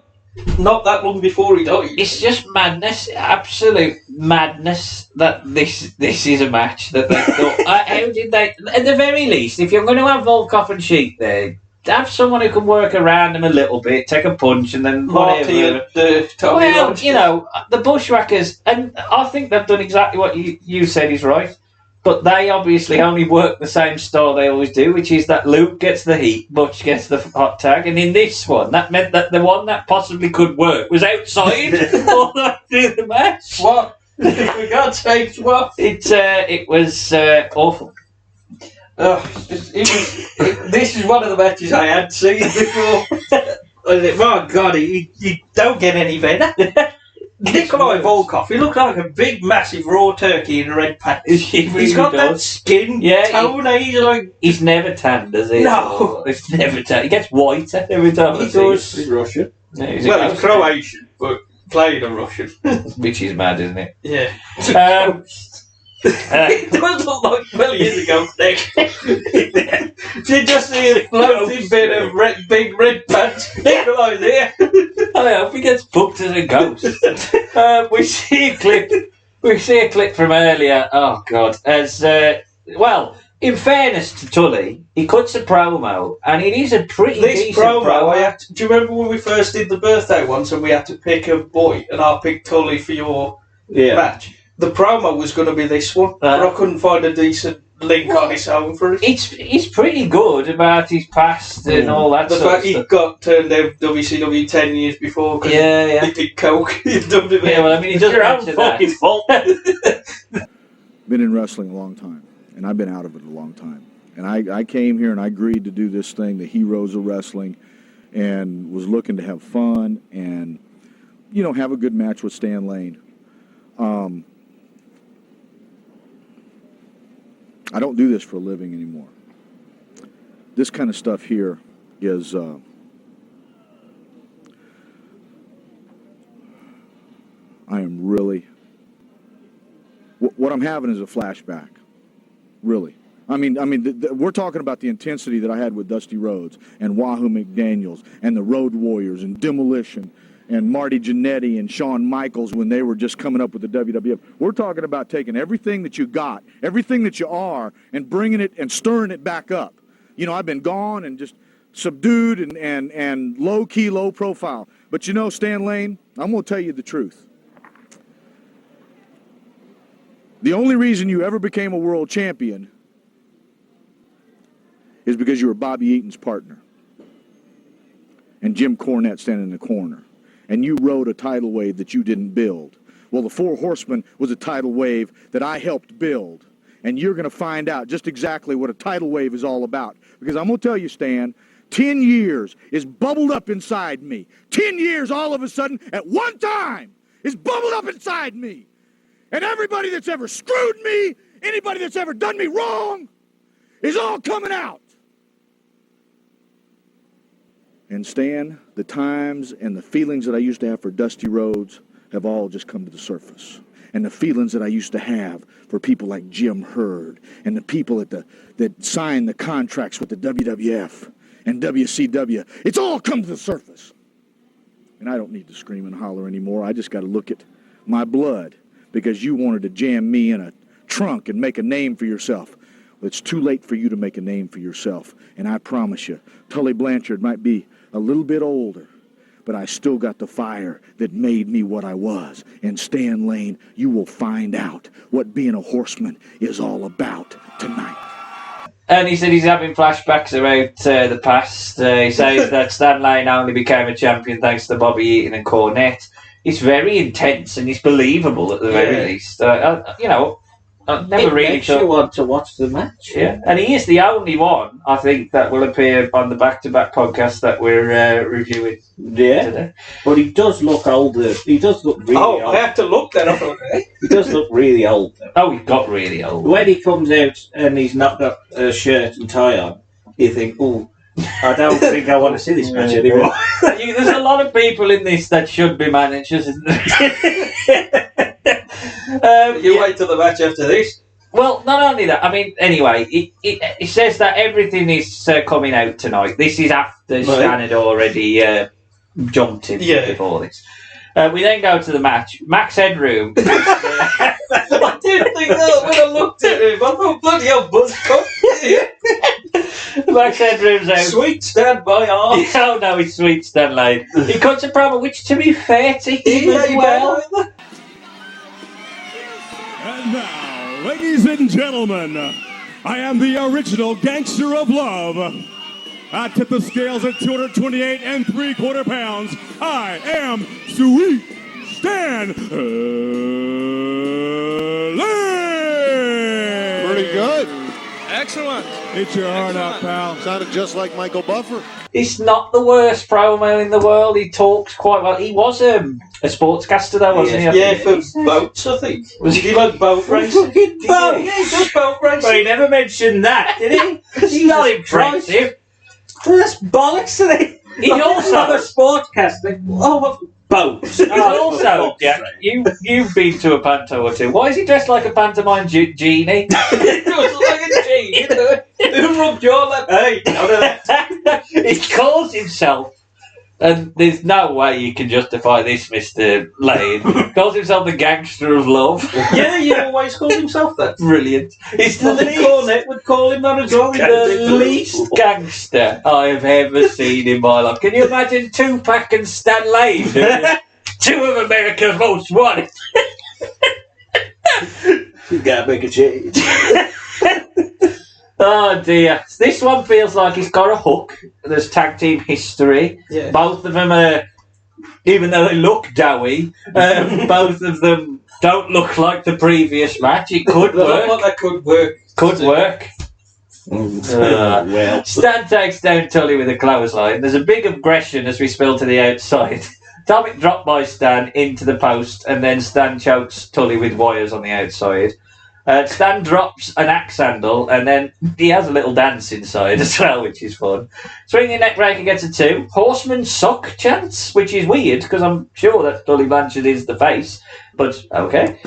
not that long before he died. It's just madness, absolute madness that this is a match that they thought. How did they? At the very least, if you're going to have Volkov and Sheik there, have someone who can work around them a little bit, take a punch, and then Marty whatever. and Tommy Well, Lodge. you know, the Bushwhackers, and I think they've done exactly what you said is right. But they obviously only work the same style they always do, which is that Luke gets the heat, Butch gets the hot tag, and in this one, that meant that the one that possibly could work was outside all the way through the match. What? For God's sake, what? It was awful. This is one of the matches I had seen before. My God, you don't get any better. Nikolai Volkov, he looked like a big, massive raw turkey in a red patch. He's got that skin tone. He's never tanned, does he? No. He's never tanned. He gets whiter every time. He does. He's Russian. Yeah, He's Croatian, but playing a Russian. Which is mad, isn't it? Yeah. It does look like years ago. You just see a floating bit of big red pants. Nikolai there. I hope he gets booked as a ghost. We see a clip from earlier. Oh God! In fairness to Tully, he cuts a promo, and it is a pretty decent promo. Do you remember when we first did the birthday once, and we had to pick a boy, and I picked Tully for your match? The promo was going to be this one, but I couldn't find a decent link on his own for it. He's pretty good about his past and all that. The fact he got turned down WCW 10 years before because he did coke in WWE. Yeah, well, I mean, he doesn't mention that. fucking fault. Been in wrestling a long time, and I've been out of it a long time. And I came here and I agreed to do this thing, the Heroes of Wrestling, and was looking to have fun and, have a good match with Stan Lane. I don't do this for a living anymore. This kind of stuff here is I am really what I'm having is a flashback, really. I mean, we're talking about the intensity that I had with Dusty Rhodes and Wahoo McDaniels and the Road Warriors and Demolition and Marty Jannetty and Shawn Michaels when they were just coming up with the WWF. We're talking about taking everything that you got, everything that you are, and bringing it and stirring it back up. You know, I've been gone and just subdued and low-key, low profile. But you know, Stan Lane, I'm going to tell you the truth. The only reason you ever became a world champion is because you were Bobby Eaton's partner and Jim Cornette standing in the corner. And you rode a tidal wave that you didn't build. Well, the Four Horsemen was a tidal wave that I helped build. And you're going to find out just exactly what a tidal wave is all about. Because I'm going to tell you, Stan, 10 years is bubbled up inside me. 10 years all of a sudden at one time is bubbled up inside me. And everybody that's ever screwed me, anybody that's ever done me wrong, is all coming out. And Stan, the times and the feelings that I used to have for Dusty Rhodes have all just come to the surface. And the feelings that I used to have for people like Jim Herd and the people that signed the contracts with the WWF and WCW, it's all come to the surface. And I don't need to scream and holler anymore. I just got to look at my blood because you wanted to jam me in a trunk and make a name for yourself. Well, it's too late for you to make a name for yourself. And I promise you, Tully Blanchard might be a little bit older, but I still got the fire that made me what I was. And Stan Lane, you will find out what being a horseman is all about tonight. And he said he's having flashbacks about the past. He says that Stan Lane only became a champion thanks to Bobby Eaton and Cornette. It's very intense and it's believable at the very least. You know, I've never really makes you want to watch the match. Yeah, and he is the only one, I think, that will appear on the back-to-back podcast that we're reviewing today. But he does look older. He does look really old. I have to look that up. He does look really old. Oh, he got really old. When he comes out and he's not got a shirt and tie on, you think, oh, I don't think I want to see this match anymore. There's a lot of people in this that should be managers, isn't there? Wait till the match after this. Well, not only that, I mean, anyway, it says that everything is coming out tonight. This is after Stan had already jumped in before this. We then go to the match. Max Headroom. I didn't think that when I looked at him. I thought, bloody hell, Buzzcock. Max Headroom's out. Sweet Stan by arms. Oh, no, it's Sweet Stan Lane. He cuts a promo, which, to be fair to him as well. And now, ladies and gentlemen, I am the original gangster of love. I tip the scales at 228 3/4 pounds. I am Sweet Stan Lane. Pretty good. Excellent. Hit your heart out, pal. Sounded just like Michael Buffer. It's not the worst promo in the world. He talks quite well. He was a sportscaster, though, wasn't he? Yeah, for boats, I think. Was he like boat racing? Boat. Yeah, he does boat racing. But he never mentioned that, did he? He's not impressive. Well, that's bollocks to it. He's also a sportscaster. Oh, boats. Also, Jack, you've been to a panto or two. Why is he dressed like a pantomime genie? He does look like a genie. Who rubbed your lap? Hey, none of that. He calls himself, and there's no way you can justify this, Mr. Lane. He calls himself the gangster of love. Yeah, he always calls himself that. Brilliant. He's the least, Cornette would call him that as well. the least gangster I have ever seen in my life. Can you imagine Tupac and Stan Lane? Two of America's most wanted. You gotta make a change. Oh dear. This one feels like it's got a hook. There's tag team history. Yeah. Both of them are, even though they look doughy, both of them don't look like the previous match. It could work. That could work. Could work. Well, Stan takes down Tully with a clothesline. There's a big aggression as we spill to the outside. Atomic drop by Stan into the post, and then Stan chokes Tully with wires on the outside. Stan drops an axe handle, and then he has a little dance inside as well, which is fun. Swinging neck breaker gets a 2. Horseman suck chance, which is weird, because I'm sure that Tully Blanchard is the face. But, okay.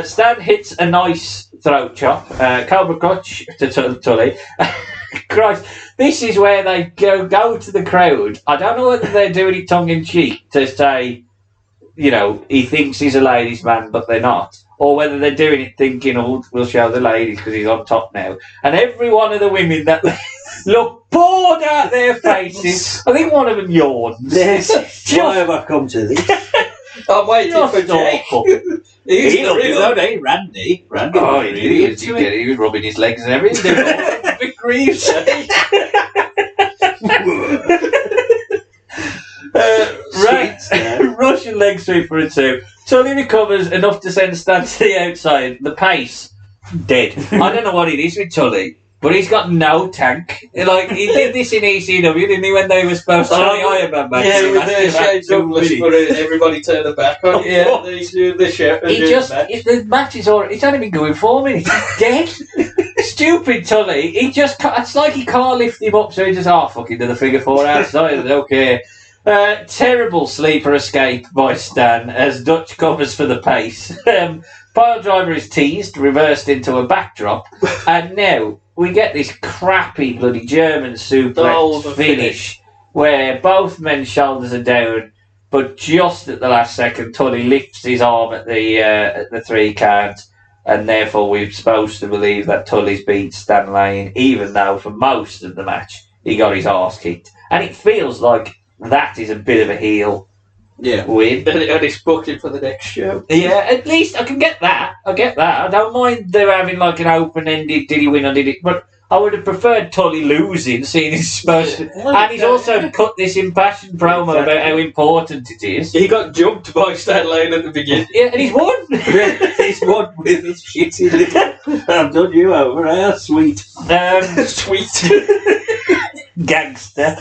Stan hits a nice throat chop, Cobra Clutch to Tully. Christ, this is where they go to the crowd. I don't know whether they're doing it tongue in cheek to say, you know, he thinks he's a ladies' man, but they're not. Or whether they're doing it thinking, oh, we'll show the ladies because he's on top now. And every one of the women that look bored out their faces, I think one of them yawns. Why have I come to this? I'm waiting for Jake. He looked as though Randy. Oh, he was rubbing his legs and everything. Big griefs. Right, Russian leg sweep for a 2. Tully recovers enough to send Stan to the outside. The pace, dead. I don't know what it is with Tully, but he's got no tank. Like, he did this in ECW, didn't he, when they were supposed to be Iron Man match? Yeah, with the Shane Douglas for everybody turned their back on. Yeah, the chef. The match is already, it's only been going 4 minutes. He's dead. Stupid Tully. It's like he can't lift him up, so he just, fucking do the figure 4 outside. Okay. Terrible sleeper escape by Stan as Dutch covers for the pace. Pile driver is teased, reversed into a backdrop, and now we get this crappy bloody German suplex finish where both men's shoulders are down, but just at the last second, Tully lifts his arm at the 3 count, and therefore we're supposed to believe that Tully's beat Stan Lane, even though for most of the match he got his arse kicked. And it feels like that is a bit of a heel win. And it's booking for the next show. Yeah, at least I can get that. I don't mind them having like an open-ended did he win or did it, but I would have preferred Tully losing, seeing he's supposed to. And he's also cut this impassioned promo about how important it is. He got jumped by Stan Lane at the beginning. Yeah, and he's won. He's won with his shitty little. I've done you over, eh? Sweet. Sweet. Gangster.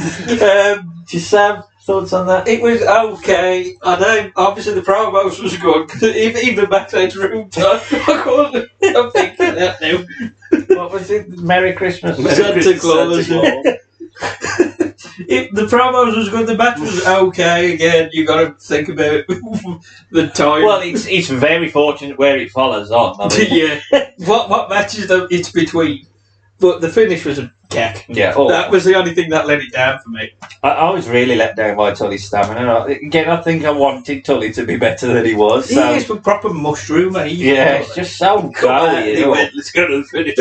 Sam, thoughts on that? It was okay. I know, obviously the promos was good. Even backstage room time. I'm thinking that now. What was it? Merry Christmas. Santa Claus. The promos was good. The match was okay. Again, you got to think about the time. Well, it's very fortunate where it follows on. I mean. Yeah. What matches it's between? But the finish was a cack. Yeah. That was the only thing that let it down for me. I was really let down by Tully's stamina. Again, I think I wanted Tully to be better than he was. He is a proper mushroom. Yeah, it's just so goey. Let's go to the finish.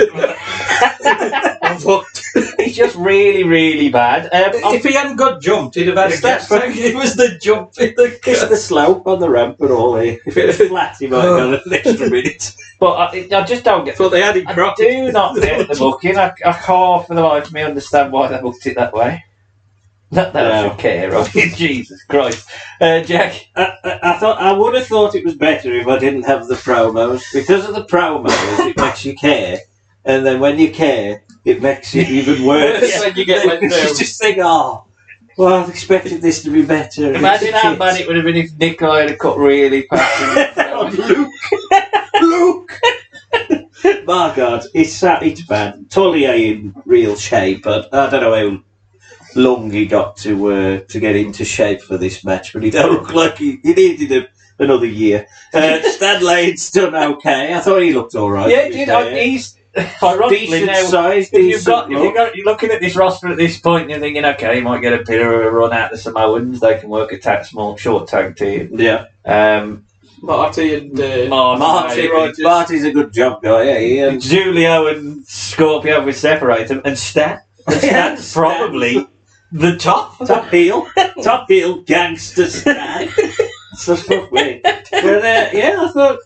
I'm fucked. It's just really, really bad. If he hadn't got jumped, he'd have had a gas tank. It was the jump. It's the slope on the ramp and all. If it was flat, he might have got an extra minute. But I just don't get. But they had him cropped. I do not get the booking. I can't for the life of me understand why they booked it that way. Not that I should care, right? Jesus Christ. Jack? I would have thought it was better if I didn't have the promos. Because of the promos, it makes you care. And then when you care, it makes it even worse. When you get let down. You just think, well, I've expected this to be better. Imagine how bad it would have been if Nikolai had cut really past Luke! My God, it's bad. Tully in real shape, but I don't know how long he got to get into shape for this match, but he don't look like he needed another year. Stan Lane's done okay. I thought he looked all right. Yeah, he's ironically decent size. If you're looking at this roster at this point, you're thinking, okay, he might get a bit of a run out the Samoans. They can work a small short tag team. Yeah. Marty and Marty's a good job guy. Yeah, Julio and Scorpio would separate them, and Stan's probably the top heel gangster Stan. So fuck me. But I thought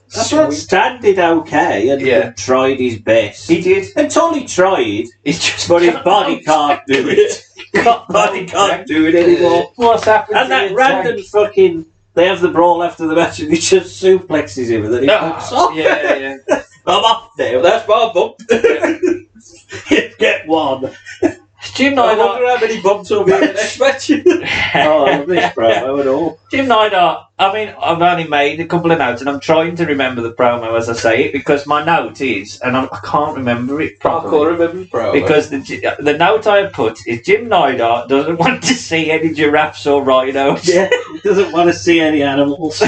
Stan did okay and tried his best. He did, and Tully tried. But his body can't do it. Body can't do it anymore. What's happened? And that random fucking. They have the brawl after the match and he just suplexes him and then he fucks off. Yeah. I'm off now. That's my bump. Get one. Jim I Neidhart. wonder how many bumps will be in the next match. I love this promo at all. Jim Neidhart, I mean, I've only made a couple of notes and I'm trying to remember the promo as I say it because my note is, and I can't remember it properly. I can't remember the promo. Because the note I have put is Jim Neidhart doesn't want to see any giraffes or rhinos. Yeah, he doesn't want to see any animals.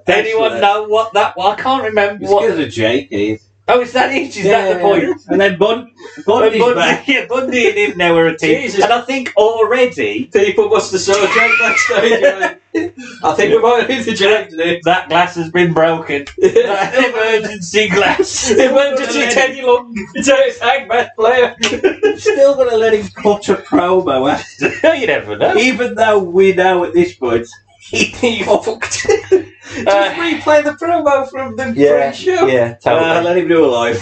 Anyone know what that was? I can't remember It's what. because of Jake, Keith. Oh, is that it? Is that the point? And then Bundy's back. Yeah, Bundy and him now are a team. Jesus. And I think already People must have saw Jake backstage. I think we might need the Jake today. that glass has been broken. That emergency glass. Emergency Teddy Long. It's a Hangman player. Still going to let him cut a promo after. You never know. Even though we know at this point He fucked. Just replay the promo from the pre-show. Yeah, totally. let him do a live.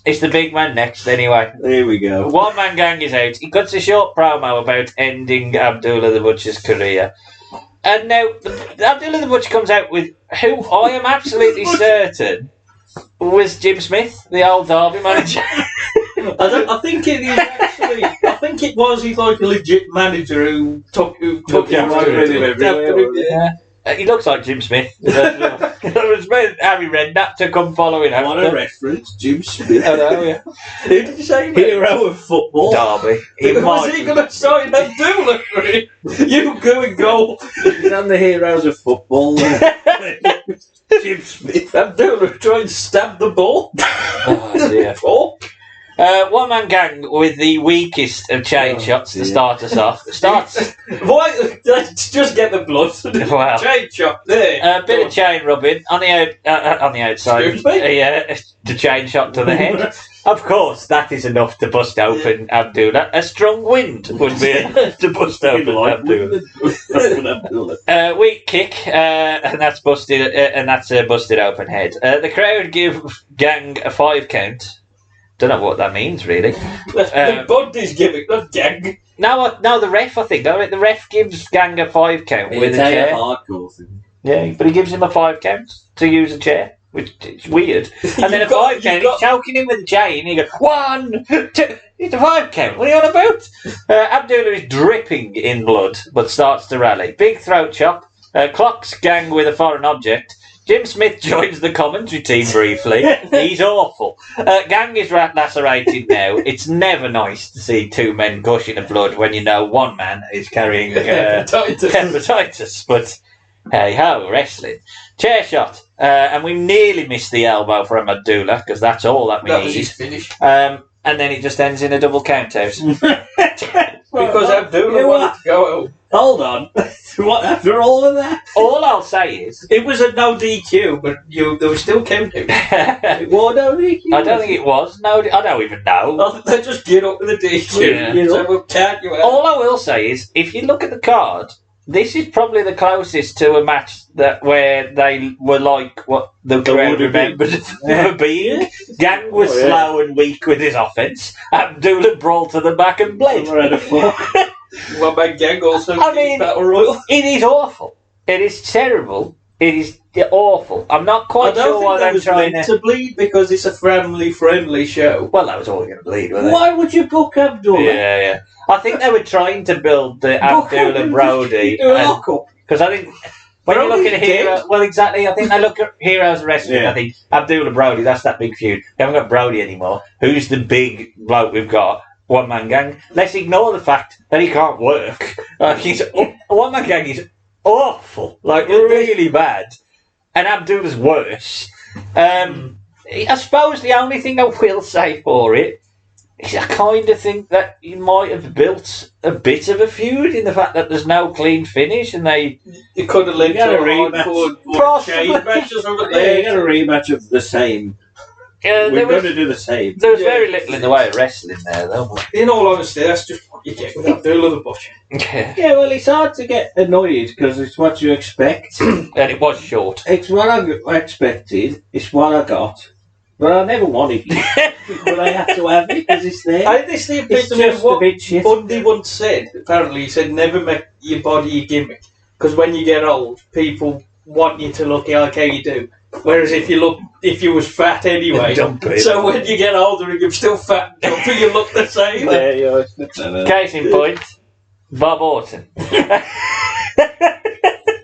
It's the big man next, anyway. There we go. One Man Gang is out. He cuts a short promo about ending Abdullah the Butcher's career. And now, Abdullah the Butcher comes out with who I am absolutely certain was Jim Smith, the old Derby manager. I think it is actually. I think it was. He's like a legit manager who took after him. Yeah. He looks like Jim Smith. It was meant Harry Redknapp to come following him. What a reference, Jim Smith. I know, yeah. Who did you say? Hero of football. Derby. Was he going to sign Abdullah for him? You go and goal. He's on the Heroes of Football. Jim Smith. Abdullah trying to stab the ball. Oh, dear. One Man Gang with the weakest of chain shots to start us off. Why? Let's just get the blood. Wow. Chain shot there. A bit of chain rubbing on the outside. Excuse me? Yeah, the chain shot to the head. Of course, that is enough to bust open Abdullah. A strong wind would be to bust open Abdullah. Weak kick, and that's busted. And that's a busted open head. The crowd give Gang a 5 count. Don't know what that means, really. The Bundy's gimmick, not Gang. No, the ref, I think. The ref gives Gang a 5 count with a chair. Hardcore thing. Yeah, but he gives him a 5 count to use a chair, which is weird. And then a 5 count, he's choking him with a chain. He goes 1, 2. It's a 5 count. What are you on about? Abdullah is dripping in blood, but starts to rally. Big throat chop. Clocks Gang with a foreign object. Jim Smith joins the commentary team briefly. He's awful. Gang is lacerated now. It's never nice to see 2 men gushing of blood when you know one man is carrying hepatitis. But hey ho, wrestling. Chair shot. And we nearly missed the elbow from Abdullah because that's all that we need. Was his finish. And then it just ends in a double count out. Because Abdullah wanted to go home. Hold on. What, after all of that? All I'll say is... It was a no DQ, but they were still counting. It was no DQ? I don't think it was. No, I don't even know. They just get up with a DQ. Yeah. So we'll count you out. All I will say is, if you look at the card, this is probably the closest to a match where they were like what the crowd remembered them being. Gang was slow and weak with his offence. Abdullah brawled to the back and bled. One Man Gang also Battle Royal. It is awful. It is terrible. It is awful. I'm not quite sure why they're trying to bleed because it's a family-friendly show. Well, that was all going to bleed, wasn't it? Why would you book Abdullah? Yeah. I think they were trying to build the Abdullah Brody. Because I think when you look at Hero, well, exactly. I think they look at Heroes of Wrestling. Yeah. I think Abdullah Brody. That's that big feud. We haven't got Brody anymore. Who's the big bloke we've got? One Man Gang. Let's ignore the fact that he can't work. One Man Gang is awful, like really bad, and Abdullah's worse. I suppose the only thing I will say for it is I kind of think that you might have built a bit of a feud in the fact that there's no clean finish, and you could have linked a rematch, chain match or something. Yeah, you got a rematch of the same. We're going to do the same. There was very little in the way of wrestling there, though. In all honesty, that's just what you get with Abdullah the Butcher. Yeah, well, it's hard to get annoyed because it's what you expect. And it was short. It's what I expected. It's what I got. But I never wanted it. But I have to have it because it's there. I think this the epitome of what Bundy once said. Apparently, he said, never make your body your gimmick. Because when you get old, people want you to look like how you do. Whereas if you was fat anyway, so when you get older and you're still fat and dumpy, you look the same. Case in point, Bob Orton.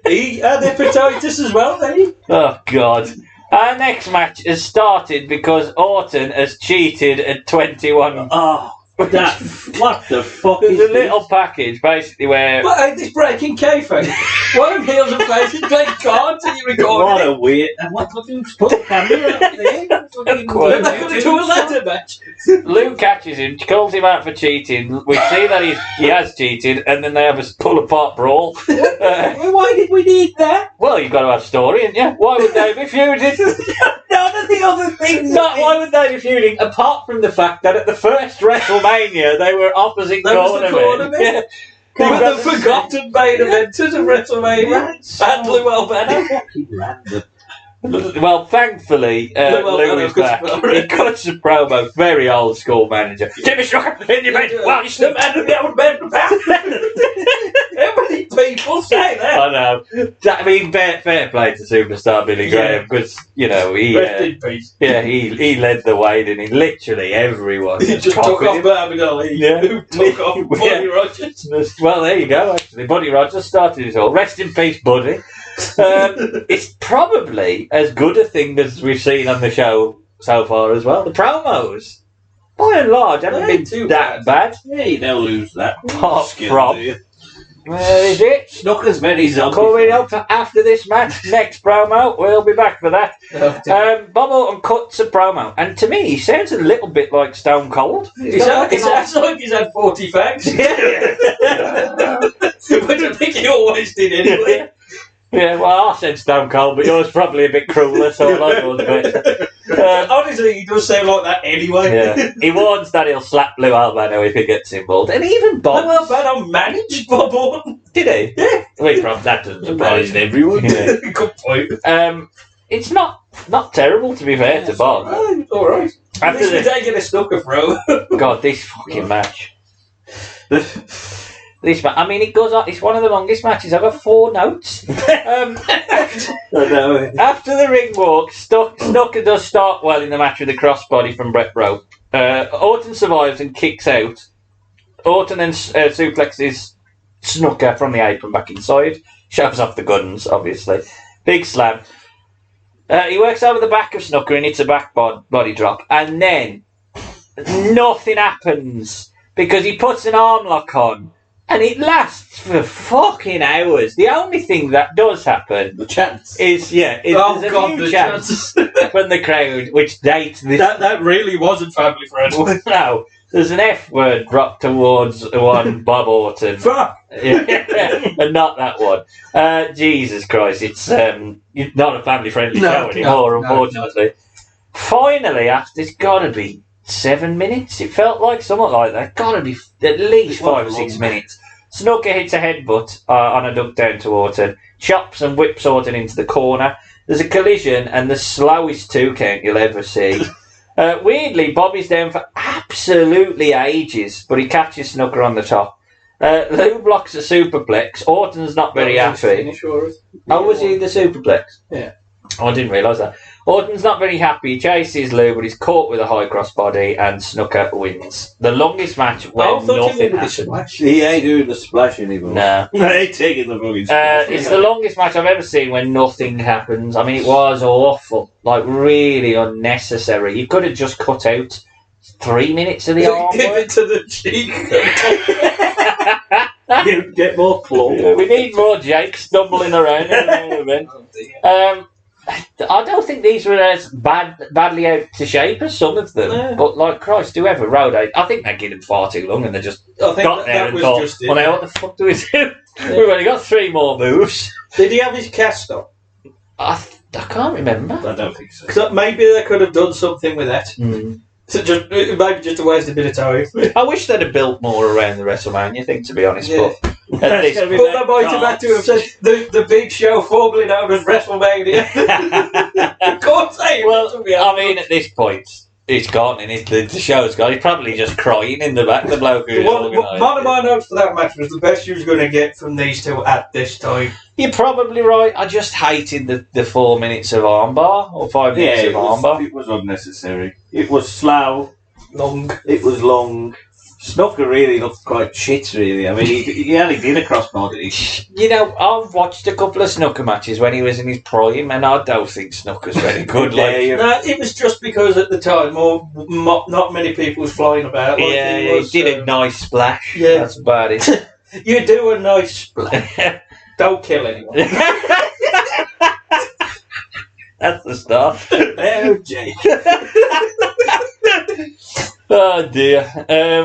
He had hepatitis as well, didn't he? Oh God. Our next match has started because Orton has cheated at 21 What the fuck There's is a little package basically where. But ain't this breaking kayfabe? Why are heels and faces playing cards and you recording What it? a weird. And what fucking put the camera up there? Of course. They're going to do a ladder match. Lou catches him, calls him out for cheating. We see that he has cheated, and then they have a pull-apart brawl. Well, why did we need that? Well, you've got to have story, haven't you? Why would they be feuding? None of the other things. Why would they be feuding? Apart from the fact that at the first WrestleMania, they were opposite That was the corner men. Yeah. But the forgotten main eventers of WrestleMania. And Lou Albano. Fucking random. Well, thankfully, Lou is back. He cuts a promo, very old school manager. Jimmy Snuka, in your bed, while you sleep. The man of the old man. How many people say that? I know. I mean, fair play to superstar Billy Graham, because, he Rest in peace. yeah, he led the way, didn't he? Literally everyone. He just took off Muhammad Ali. Yeah. Who took off Buddy Rogers. Well, there you go, actually. Buddy Rogers started it all. Rest in peace, Buddy. It's probably as good a thing as we've seen on the show so far as well. The promos, by and large, haven't been too that bad. Yeah, you don't lose that. Apart Skill, from, do you? where is it? Snooker's very zombie. Coming up after this match, next promo, we'll be back for that. Bob Orton cuts a promo, and to me, he sounds a little bit like Stone Cold. It sounds like he's had 40 fags. Which I think he always did anyway. Yeah, well, I said Stone Cold, but yours probably a bit crueler, so I like yours a bit. Honestly, he does sound like that anyway. Yeah. He warns that he'll slap Lou Albano if he gets involved. And even Bob... Lou Albano managed Bob Orton. Did he? Yeah. Well, probably, that doesn't surprise me. everyone. Yeah. Good point. It's not terrible, to be fair, to Bob. Alright. At After least we're the, taking a snooker throw. God, this fucking match. This match, I mean, it goes on. It's one of the longest matches. I've got 4 notes. I know. After the ring walk, Snooker does start well in the match with a crossbody from Brett Rowe. Orton survives and kicks out. Orton then suplexes Snooker from the apron back inside. Shows off the guns, obviously. Big slam. He works over the back of Snooker and hits a back body drop. And then nothing happens because he puts an arm lock on. And it lasts for fucking hours. The only thing that does happen... The chance. Is there's a few chants from the crowd which date this... That really wasn't family friendly. No. There's an F word dropped towards one Bob Orton. Fuck. And not that one. Jesus Christ, it's not a family-friendly show anymore, unfortunately. Finally, after it's got to be 7 minutes, it felt like something like that. Got to be at least 5 or 6 minutes. Snooker hits a headbutt on a duck down to Orton, chops and whips Orton into the corner. There's a collision and the slowest 2 count you'll ever see. Weirdly, Bobby's down for absolutely ages, but he catches Snooker on the top. Lou blocks a superplex. Orton's not very happy. Oh, was he the superplex? Yeah. Oh, I didn't realise that. Orton's not very happy. He chases Lou, but he's caught with a high crossbody, and Snooker wins. The longest match when nothing happened. He ain't doing the splash anymore. No. He ain't taking the fucking splash. It's the longest match I've ever seen when nothing happens. I mean, it was awful. Like, really unnecessary. You could have just cut out 3 minutes of the arm Give work. it to the cheek. Get more claw. We need more Jake stumbling around in the main event. I don't think these were as badly out to shape as some of them. No. But, like, Christ, whoever rode it, I think they gave them far too long and they just I think got there that and was thought, just it. well, now what the fuck do we do? We've only got 3 more moves. Did he have his cast on? I can't remember. I don't think so. Because maybe they could have done something with that. So maybe just to waste a bit of time. I wish they'd have built more around the WrestleMania thing, to be honest. Yeah. But at this But they might have had to have said the big show formerly known as WrestleMania. Of course they I mean, at this point, it's gone, and the show's gone. He's probably just crying in the back, the bloke who's organised One of my notes for that match was the best you was going to get from these two at this time. You're probably right. I just hated the 4 minutes of armbar, or 5 minutes of armbar. It was unnecessary. It was slow. long. It was long. Snooker really looked quite shit, really. I mean, he only did a crossbody. You know, I've watched a couple of snooker matches when he was in his prime, and I don't think snooker's very good. No, it was just because at the time, not many people was flying about. Like he did a nice splash. Yeah. That's about it. You do a nice splash. Don't kill anyone. That's the start. Oh, Jake. Oh dear.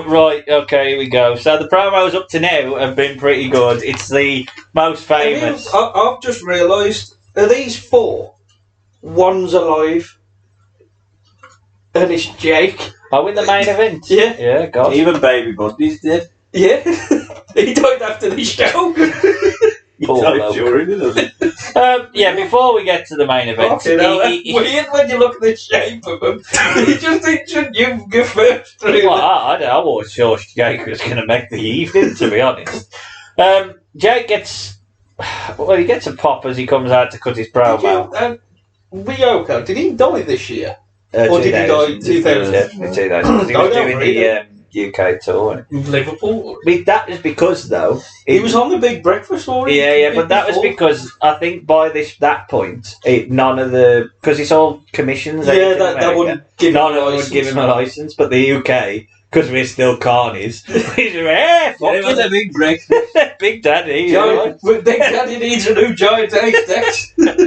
Right, okay, here we go. So the promos up to now have been pretty good. It's the most famous. I've just realised, are these 4? One's alive. And it's Jake. Oh, in the main event? Yeah. Yeah, God. Even Baby Bundy's dead. Yeah. He died after the show. He died during it, doesn't he? Yeah, before we get to the main event. Okay, now that's weird when you look at the shape of him. You just think, should you go first? Well, I was sure Jake was going to make the evening, to be honest. Jake gets... Well, he gets a pop as he comes out to cut his promo. Ryoko, did he die this year? Or did he die in 2000? Yeah, 2000. He was doing the UK tour. Liverpool? I mean, that was because, though... He was on the Big Breakfast for it. Yeah, but that was because I think by that point, none of the... Because it's all commissions. Yeah, that wouldn't give him a license. Would give him a license, but the UK... Because we're still carnies. He's like, What's a Big Breakfast? Big Daddy. Big Daddy needs a new giant haystack.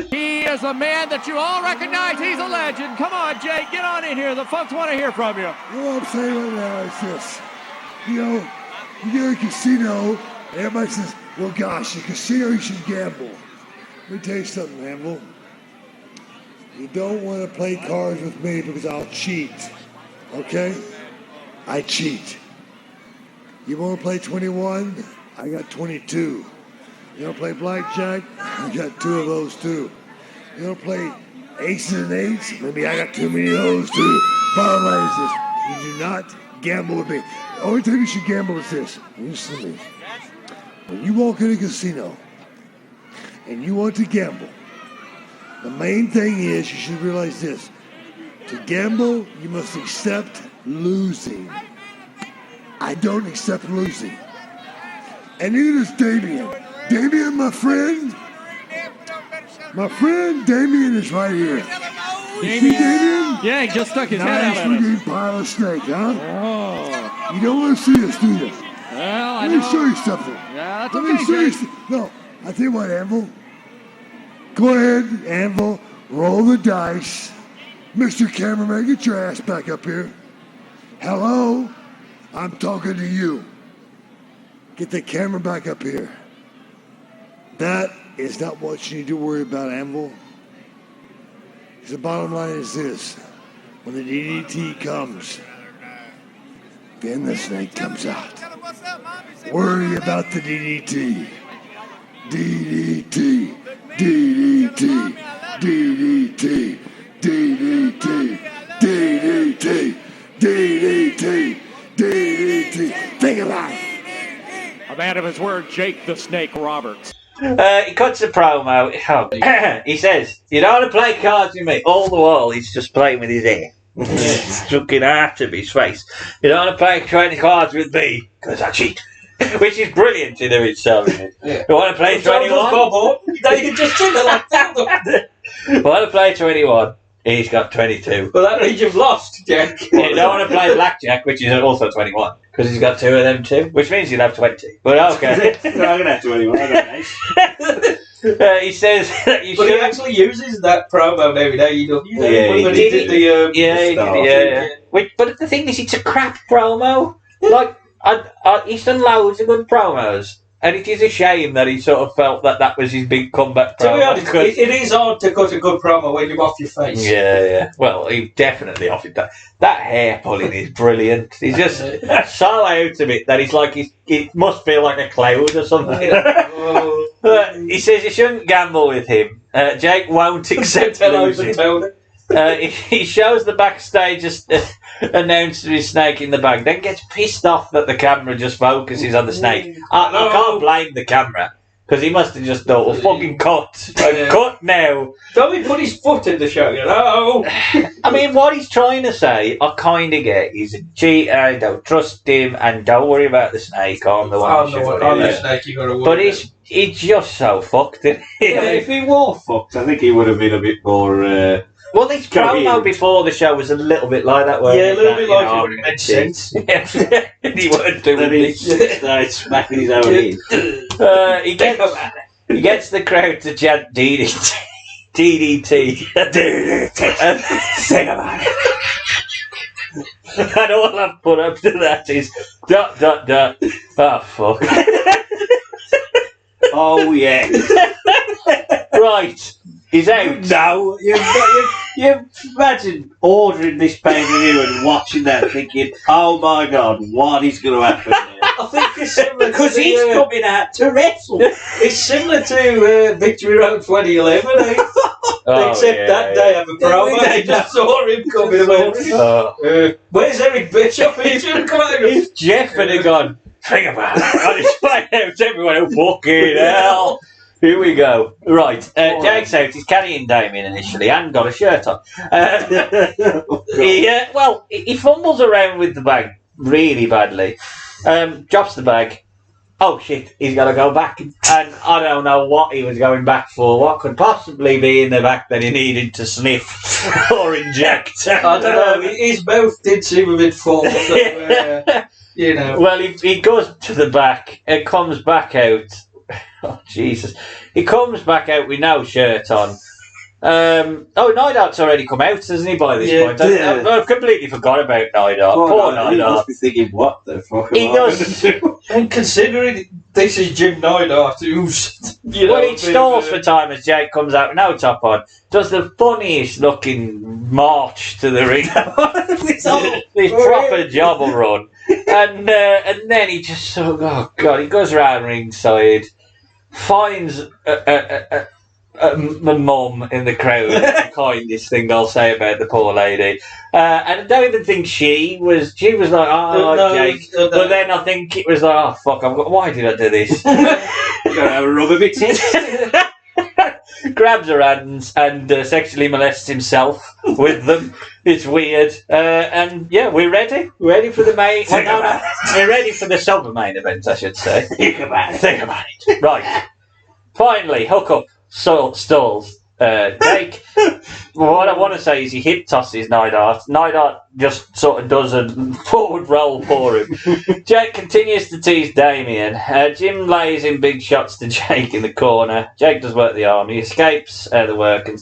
He is a man that you all recognize. He's a legend. Come on, Jake, get on in here. The folks want to hear from you. You know what I'm saying right now is this. You know, you go to a casino, and everybody says, well, gosh, a casino, you should gamble. Let me tell you something, Anvil. You don't want to play cards with me because I'll cheat. Okay? I cheat. You want to play 21? I got 22. You want to play blackjack? I got 2 of those too. You want to play aces and eights? Maybe I got too many of those too. Bottom line is this. You do not gamble with me. The only time you should gamble is this. Listen to me. When you walk in a casino and you want to gamble, the main thing is you should realize this. To gamble, you must accept losing. I don't accept losing. And neither does Damien. Damien, my friend. My friend Damien is right here. You see Damien? Yeah, he just stuck his head out at us. Nice pile of snake, huh? Oh. You don't want to see us, do you? Well, Let me show you something. Yeah, that's Let okay, me show you Jake. No, I tell you what, Anvil. Go ahead, Anvil. Roll the dice. Mr. Cameraman, get your ass back up here. Hello? I'm talking to you. Get the camera back up here. That is not what you need to worry about, Anvil. Because the bottom line is this. When the DDT comes, then the snake comes out. Worry about the DDT. DDT. DDT. DDT. DDT. DDT. DDT. DDT. Think about it. A man of his word, Jake the Snake Roberts. He cuts a promo. He says, you don't want to play cards with me. All the while, he's just playing with his hair. He's looking after his face. You don't want to play 20 cards with me, because I cheat. Which is brilliant in of itself, isn't it? Yeah. You want to play 21? They just did it like that. You want to play 21? He's got 22. Well, that means you've lost, Jack. You don't want to play blackjack, which is also 21, because he's got 2 of them too, which means you'll have 20. But okay. No, I'm going to have 21. I got nice. He says that you should. He actually uses that promo every day. You know, Yeah, when he did the he did. Which, but the thing is, it's a crap promo. Like, he's done loads of good promos. And it is a shame that he sort of felt that was his big comeback promo. To be honest, it is hard to cut a good promo when you're off your face. Yeah. Well, he definitely offered that. That hair pulling is brilliant. He's just so out of it that it's like it must feel like a cloud or something. He says you shouldn't gamble with him. Jake won't accept losing. He shows the backstage announcer his snake in the bag, then gets pissed off that the camera just focuses on the snake. I can't blame the camera. Because he must have just thought, well, fucking cut. Cut now. Tommy put his foot in the show, you know. I mean, what he's trying to say, I kind of get. He's a cheater, don't trust him, and don't worry about the snake on the one. On the snake, you got to worry. But he's just so fucked. Yeah, if he were fucked, I think he would have been a bit more... well, this promo before the show was a little bit like that, yeah, a little bit like it would have made sense. He weren't doing this. Started smacking his own head. He gets the crowd to chant DDT. And sing about it. And all I've put up to that is ... Oh, fuck. Oh, yeah. Right. He's out. No, you imagine ordering this pay-per-view and watching that thinking, oh my God, what is going to happen here? I think it's similar because he's coming out to wrestle. It's similar to Victory Road 2011, except that day of a promo, I just saw him coming about. Where's Eric Bischoff? He's going to come out. If Jeff had gone, think about it. I just find out everyone who fucking hell. Here we go. Right, Jake's out. He's carrying Damien initially and got a shirt on. He fumbles around with the bag really badly. Drops the bag. Oh shit, he's got to go back. And I don't know what he was going back for. What could possibly be in the back that he needed to sniff or inject? I don't know. His mouth did seem a bit full. So, you know. Well, he goes to the back and comes back out. Oh, Jesus. He comes back out with no shirt on. Neidhart's already come out, hasn't he, by this point? I've completely forgot about Neidhart. Poor Neidhart. He must be thinking, what the fuck he does. And considering this is Jim Neidhart, who's... he stalls for time as Jake comes out with no top on. Does the funniest looking march to the ring. This proper jobble run. And then he just he goes round ringside, finds my mum in the crowd, the kindest thing I'll say about the poor lady. And I don't even think she was like, Jake. But then I think it was like, oh, fuck, why did I do this? Have a rub a bit in. Grabs her hands and sexually molests himself with them. It's weird. And yeah, we're ready. We're ready for the main... we're ready for the silver main event, I should say. Think about it. Right. Finally, hook up. Stalls. Jake, what I want to say is he hip tosses Neidhart. Neidhart just sort of does a forward roll for him. Jake continues to tease Damien. Jim lays in big shots to Jake in the corner. Jake does work the arm. He escapes the work. And,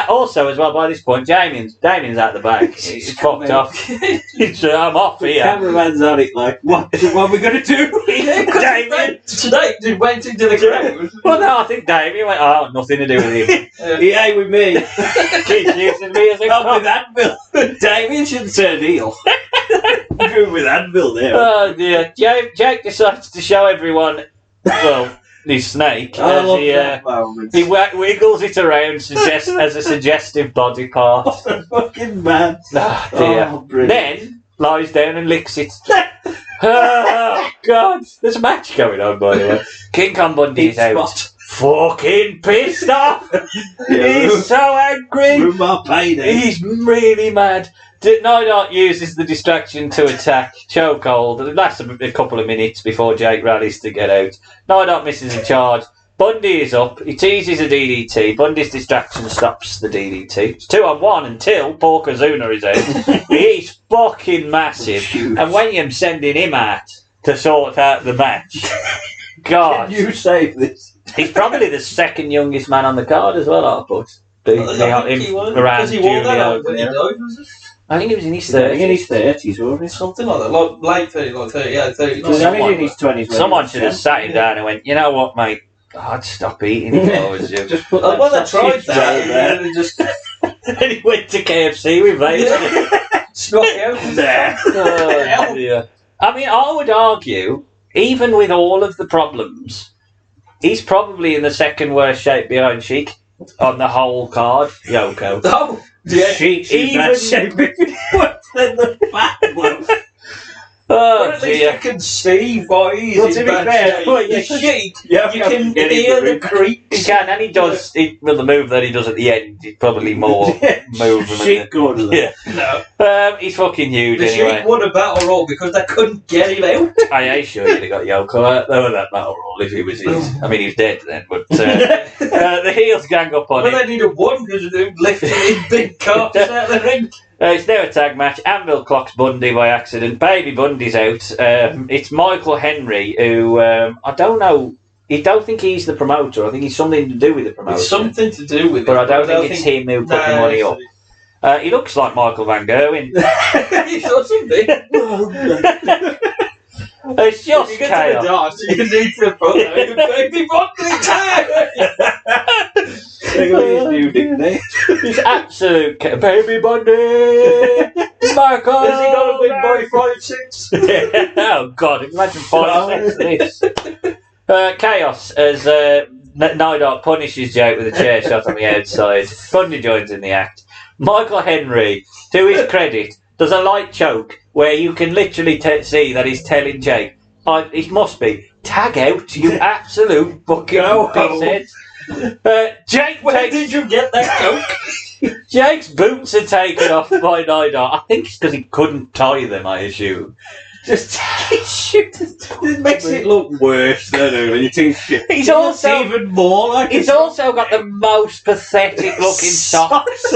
also, as well, by this point, Damien's out the back. He's fucked off. I'm off here. The cameraman's on it like, what are we going to do? Damien! Today, he went into the crowd. Well, no, I think Damien went, nothing to do with him. He ain't with me. He's using me as a Not with Anvil. Damien should turn heel. Good with Anvil there. Oh, dear. Jake decides to show everyone, his snake, he wiggles it around as a suggestive body part. What a fucking man. Oh, dear. Then lies down and licks it. Oh, God. There's a match going on, by the way. King Kong Bundy is out. Fucking pissed off. He's so angry. He's really mad. Neidhart uses the distraction to attack. Chokehold. It lasts a couple of minutes before Jake rallies to get out. Neidhart misses a charge. Bundy is up. He teases a DDT. Bundy's distraction stops the DDT. It's 2-on-1 until Paul Kazuna is out. He's fucking massive. And when you're sending him out to sort out the match, God. Can you save this? He's probably the second youngest man on the card as well, I put. Around Julia. I think he was in his 30s. In his 30s, wasn't he? Something like that. Late 30, like 30, yeah, 30. Someone in his 20s. Someone should have sat him down and went, you know what, mate? I'd stop eating if I was you. Just put that I tried that. And just... Then he went to KFC with Vader. Snuck out there. Oh, dear. I mean, I would argue, even with all of the problems, he's probably in the second worst shape behind Sheik on the whole card. Yoko. Oh, yeah. Sheik's in bad shape. Worse than the fat one. Oh at least you can see why he's Well, to in be bad fair, shape. well, The yeah. Sheik, Yeah, you can hear the creaks. He can, and he does. Well, the move that he does at the end is probably more movement. Shit good. Yeah. No. He's fucking huge The anyway. Sheik won a battle royal because they couldn't get him out. I ain't sure he'd have got Yoko out though, that battle royal if he was his. I mean, he's dead then, but the heels gang up on Well, him. they need a one because they lifted his big corpse out of the ring. It's now a tag match. Anvil clocks Bundy by accident. Baby Bundy's out. It's Michael Henry, who I don't know. I don't think he's the promoter. I think he's something to do with the promoter. It's something to do with it. But I don't think it's him who put the money up. He looks like Michael Van Gerwen. He doesn't he? It's just If you get chaos. to the dance, you need to put a Baby Bundy tag. His new nickname. It's absolute Baby Bundy! Michael! Has he got a big boy 5'6"? Oh God, imagine 5'6" this. Chaos as Nidart punishes Jake with a chair shot on the outside. Bundy joins in the act. Michael Henry, to his credit, does a light choke where you can literally see that he's telling Jake, it must be, tag out, you absolute fucking pisshead. Jake Where did you get that joke? Jake's boots are taken off by Nidart. I think it's because he couldn't tie them, I assume. Just it makes it look worse, doesn't it? When you think shit. He's also even more like He's also got the most pathetic looking socks.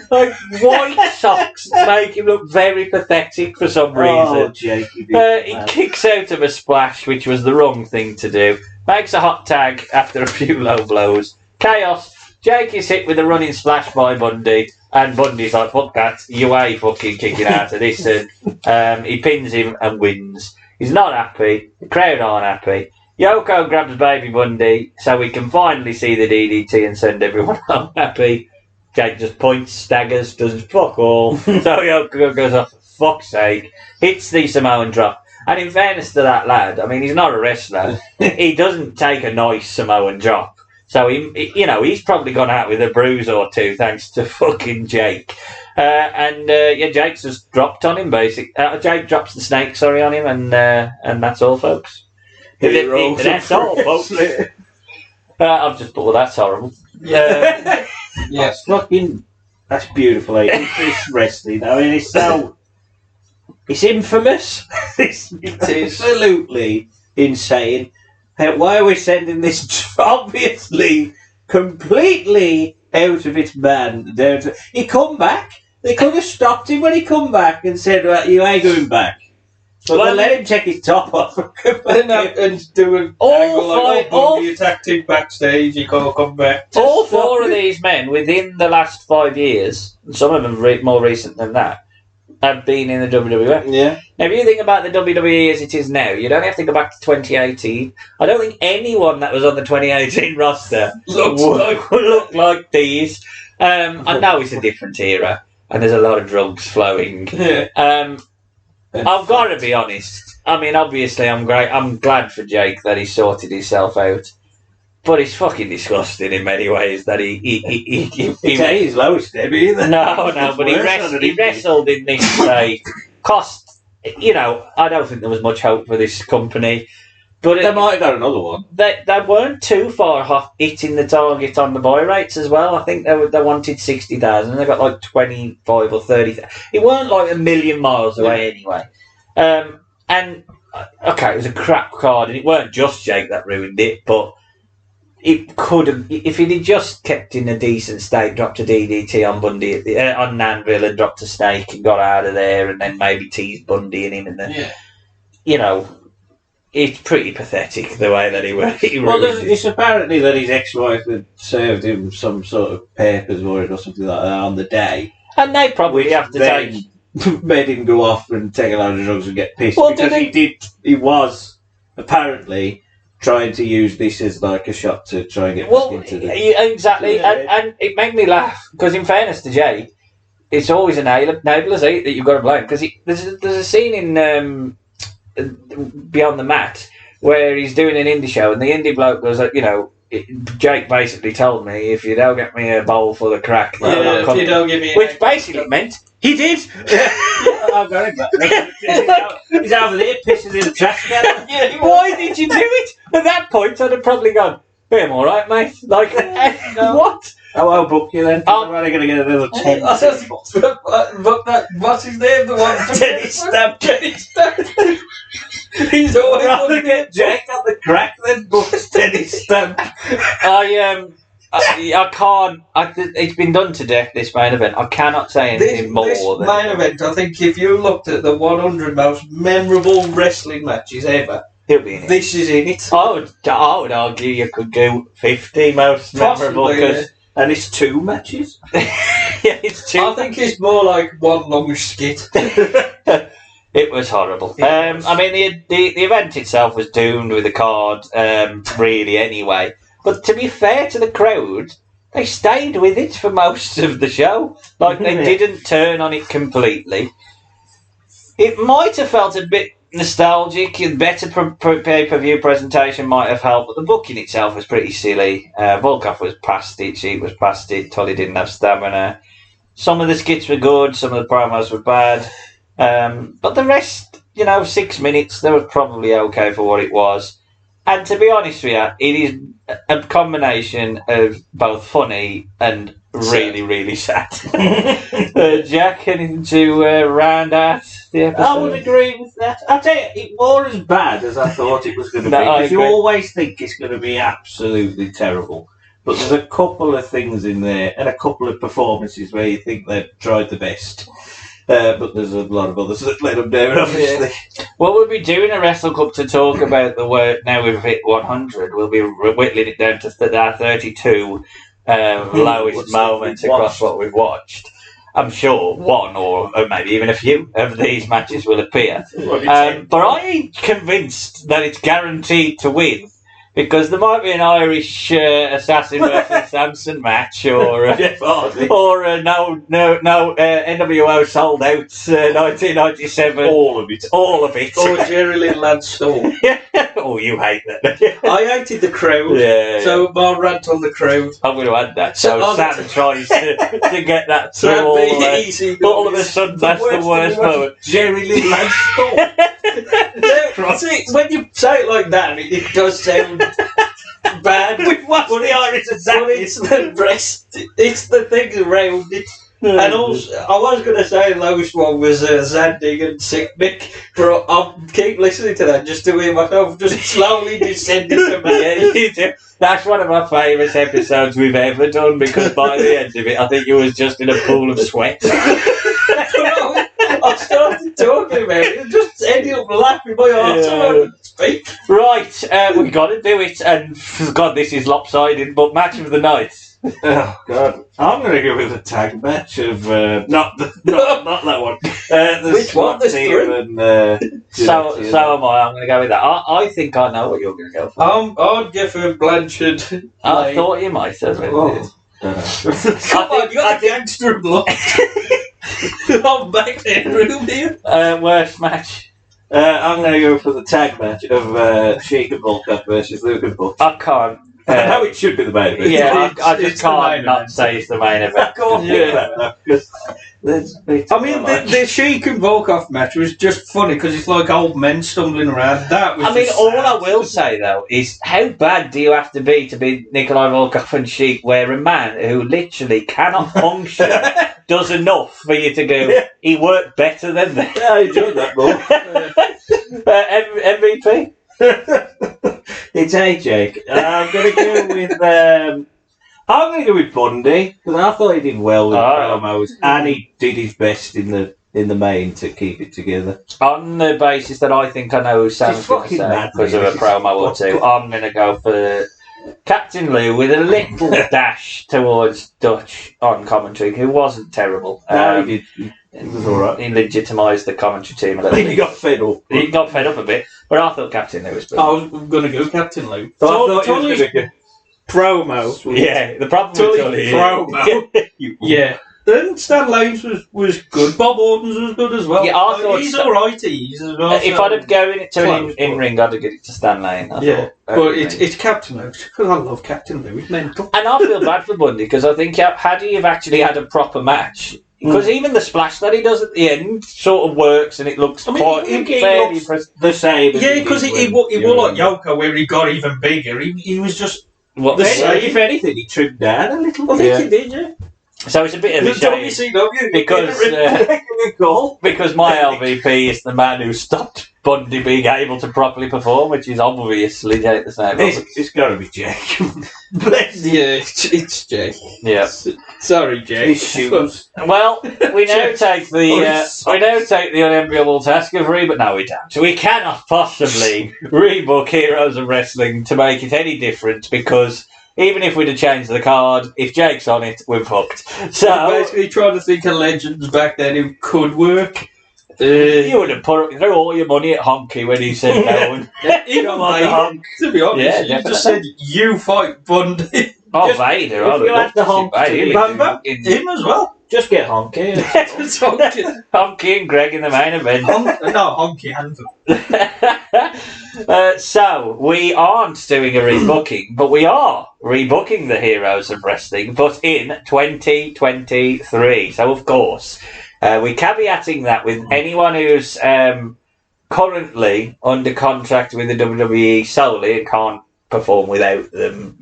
Like white socks make him look very pathetic for some reason. Oh, Jake, He kicks out of a splash, which was the wrong thing to do. Makes a hot tag after a few low blows. Chaos. Jake is hit with a running splash by Bundy, and Bundy's like, fuck that, you ain't fucking kicking out of this. And he pins him and wins. He's not happy. The crowd aren't happy. Yoko grabs Baby Bundy so we can finally see the DDT and send everyone home happy. Jake just points, staggers, does fuck all. So Yoko goes off, for fuck's sake, hits the Samoan drop. And in fairness to that lad, I mean, he's not a wrestler. He doesn't take a nice Samoan drop. So, he's probably gone out with a bruise or two thanks to fucking Jake. Jake's just dropped on him, basically. Jake drops the snake, on him, and that's all, folks. That's all, folks. I've just thought, well, that's horrible. Yes, that's beautiful. It's wrestling. I mean, it's infamous. It's absolutely insane. Why are we sending this obviously completely out of its band? He come back. They could have stopped him when he come back and said, well, you ain't going back. But they let him take his top off and do an angle like Bundy attacked him backstage, he can't come back. All four of these men within the last 5 years, some of them more recent than that, have been in the WWE. Yeah. Now, if you think about the WWE as it is now, you don't have to go back to 2018. I don't think anyone that was on the 2018 roster looked like these. I know it's a different era, and there's a lot of drugs flowing. I've got to be honest. I mean, obviously, I'm glad for Jake that he sorted himself out. But it's fucking disgusting in many ways that he his lowest debut either. No, but he wrestled in this cost. I don't think there was much hope for this company. But they might have got another one. They weren't too far off hitting the target on the buy rates as well. I think they wanted 60,000. They got like 25 or 30. It weren't like a million miles away anyway. And okay, it was a crap card, and it weren't just Jake that ruined it, but. It could have, if he'd just kept in a decent state, dropped a DDT on Bundy on Nanville and dropped a snake and got out of there, and then maybe teased Bundy in him, and then, it's pretty pathetic the way that he well, it's apparently that his ex-wife had served him some sort of papers or something like that on the day, and they probably have to take made him go off and take a lot of drugs and get pissed because he was apparently trying to use this as like a shot to try and get back into the... Exactly, and it made me laugh, because in fairness to Jake, it's always an enabler's that you've got to blame, because there's a scene in Beyond the Mat where he's doing an indie show, and the indie bloke was like, Jake basically told me, if you don't get me a bowl full of crack, if you don't give me which basically meant He did. I've got him. He's over there pissing in the trash can. Why did you do it? At that point, I'd have probably gone, hey, I'm all right, mate. Like, what? I won't book you then. I'm only going to get another 10. But what's his name? The one Dennis Stamp. He's always rather looking get Jake on the crack than book Dennis Stamp. I can't. It's been done to death, this main event. I cannot say anything more. This main event, I think if you looked at the 100 most memorable wrestling matches ever, he'll be in it. This is in it. I would argue you could go 50 most memorable. Possibly, and it's 2 matches. Yeah, it's 2. I think it's more like one long skit. It was horrible. I mean, the event itself was doomed with the card, really, anyway. But to be fair to the crowd, they stayed with it for most of the show. Like, they didn't turn on it completely. It might have felt a bit nostalgic. A better pay-per-view presentation might have helped, but the booking itself was pretty silly. Volkov was past it, Sheik was past it, Tully didn't have stamina. Some of the skits were good, some of the promos were bad. But the rest, 6 minutes, that was probably okay for what it was. And to be honest with you, it is a combination of both funny and really, really sad. Jack, anything to round out the episode? I would agree with that. I'll tell you, it wasn't as bad as I thought it was going to be. Because you always think it's going to be absolutely terrible. But there's a couple of things in there and a couple of performances where you think they've tried the best. But there's a lot of others that let them down, obviously. Yeah. Well, we'll be doing a Wrestle Cup to talk about the work. Now we've hit 100. We'll be whittling it down to our 32 lowest moments across what we've watched. I'm sure one or maybe even a few of these matches will appear. But I ain't convinced that it's guaranteed to win. Because there might be an Irish Assassin versus Samson match, or no NWO sold out 1997. All of it. Or Jerry Little and Storm. Oh, you hate that. I hated the crowd. So my rant on the crowd. I'm going to add that. So Sam tries to get that through all the way. Easy. But all of a sudden, that's the worst moment. Jerry Little and Storm. See, when you say it like that, it does sound bad. We've watched the Irish Assassin. It's the breast. It's the things around it. And also, I was going to say the lowest one was Zandig and Sick Nick, but I'll keep listening to that just to hear myself just slowly descending to me. Yeah, you do. That's one of my favourite episodes we've ever done, because by the end of it, I think you was just in a pool of sweat. I started talking about it and just ended up laughing my heart out and speak. Right, we got to do it, and God, this is lopsided, but match of the night. Oh God! I'm going to go with a tag match of not that one. Which one? There's three. So am I. I'm going to go with that. I think I know what you're going to go for. I'd go for Blanchard. I thought you might have. Come on, you got the gangster blood. I'm back there, room here. Worst match. I'm going to go for the tag match of Sheik and Volkov versus Luke and Butch. I can't. I know it should be the main event. Yeah, I just can't not say it's the main event. I can't think that because the Sheik and Volkov match was just funny because it's like old men stumbling around. That was. I mean, all I will say though is how bad do you have to be Nikolai Volkov and Sheik, where a man who literally cannot function does enough for you to go, he worked better than that. Yeah, I enjoyed that more. MVP? It's Jake. I'm going to go with Bundy because I thought he did well with promos and he did his best in the main to keep it together. On the basis that I think I know who Sam's going to say because of a promo or two, I'm going to go for Captain Lou with a little dash towards Dutch on commentary, who wasn't terrible. No, he did. He was alright. He legitimised the commentary team a little bit. He got fed up. He got fed up a bit, but I thought Captain Lou was good. I was going to go Captain Lou. So I thought he was going to go promo. Yeah, the problem with Tully promo. Yeah. Then Stan Lane's was good. Bob Orton's was good as well. Yeah, I thought he's alright. He's as well. If I'd have given it to him in ring, I'd have given it to Stan Lane. But it's Captain Lou because I love Captain Lou. He's mental. And I feel bad for Bundy because I think had he have actually had a proper match, Because even the splash that he does at the end sort of works, and it looks quite fairly the same. Yeah, because he was like Yoko, where he got even bigger. He was just if anything, he trimmed down a little bit. I think he did, yeah. So it's a bit of a shame because my LVP is the man who stopped Bundy being able to properly perform, which is obviously Jake the Snake. It's got to be Jake. It's Jake. Yeah. Sorry, Jake. His shoes. Well, we now take the unenviable task of rebook. No, we don't. So we cannot possibly rebook Heroes of Wrestling to make it any different because. Even if we'd have changed the card, if Jake's on it, we're fucked. So basically, trying to think of legends back then who could work. You would have threw all your money at Honky when he said no. Even Vader, to be honest, you just said you fight Bundy. Oh, Vader! If you had the Honky, him as well. Just get Honky. Honky and Greg in the main event. Honky Anthem. So, we aren't doing a rebooking, but we are rebooking the Heroes of Wrestling, but in 2023. So, of course, we're caveating that with anyone who's currently under contract with the WWE solely and can't perform without them,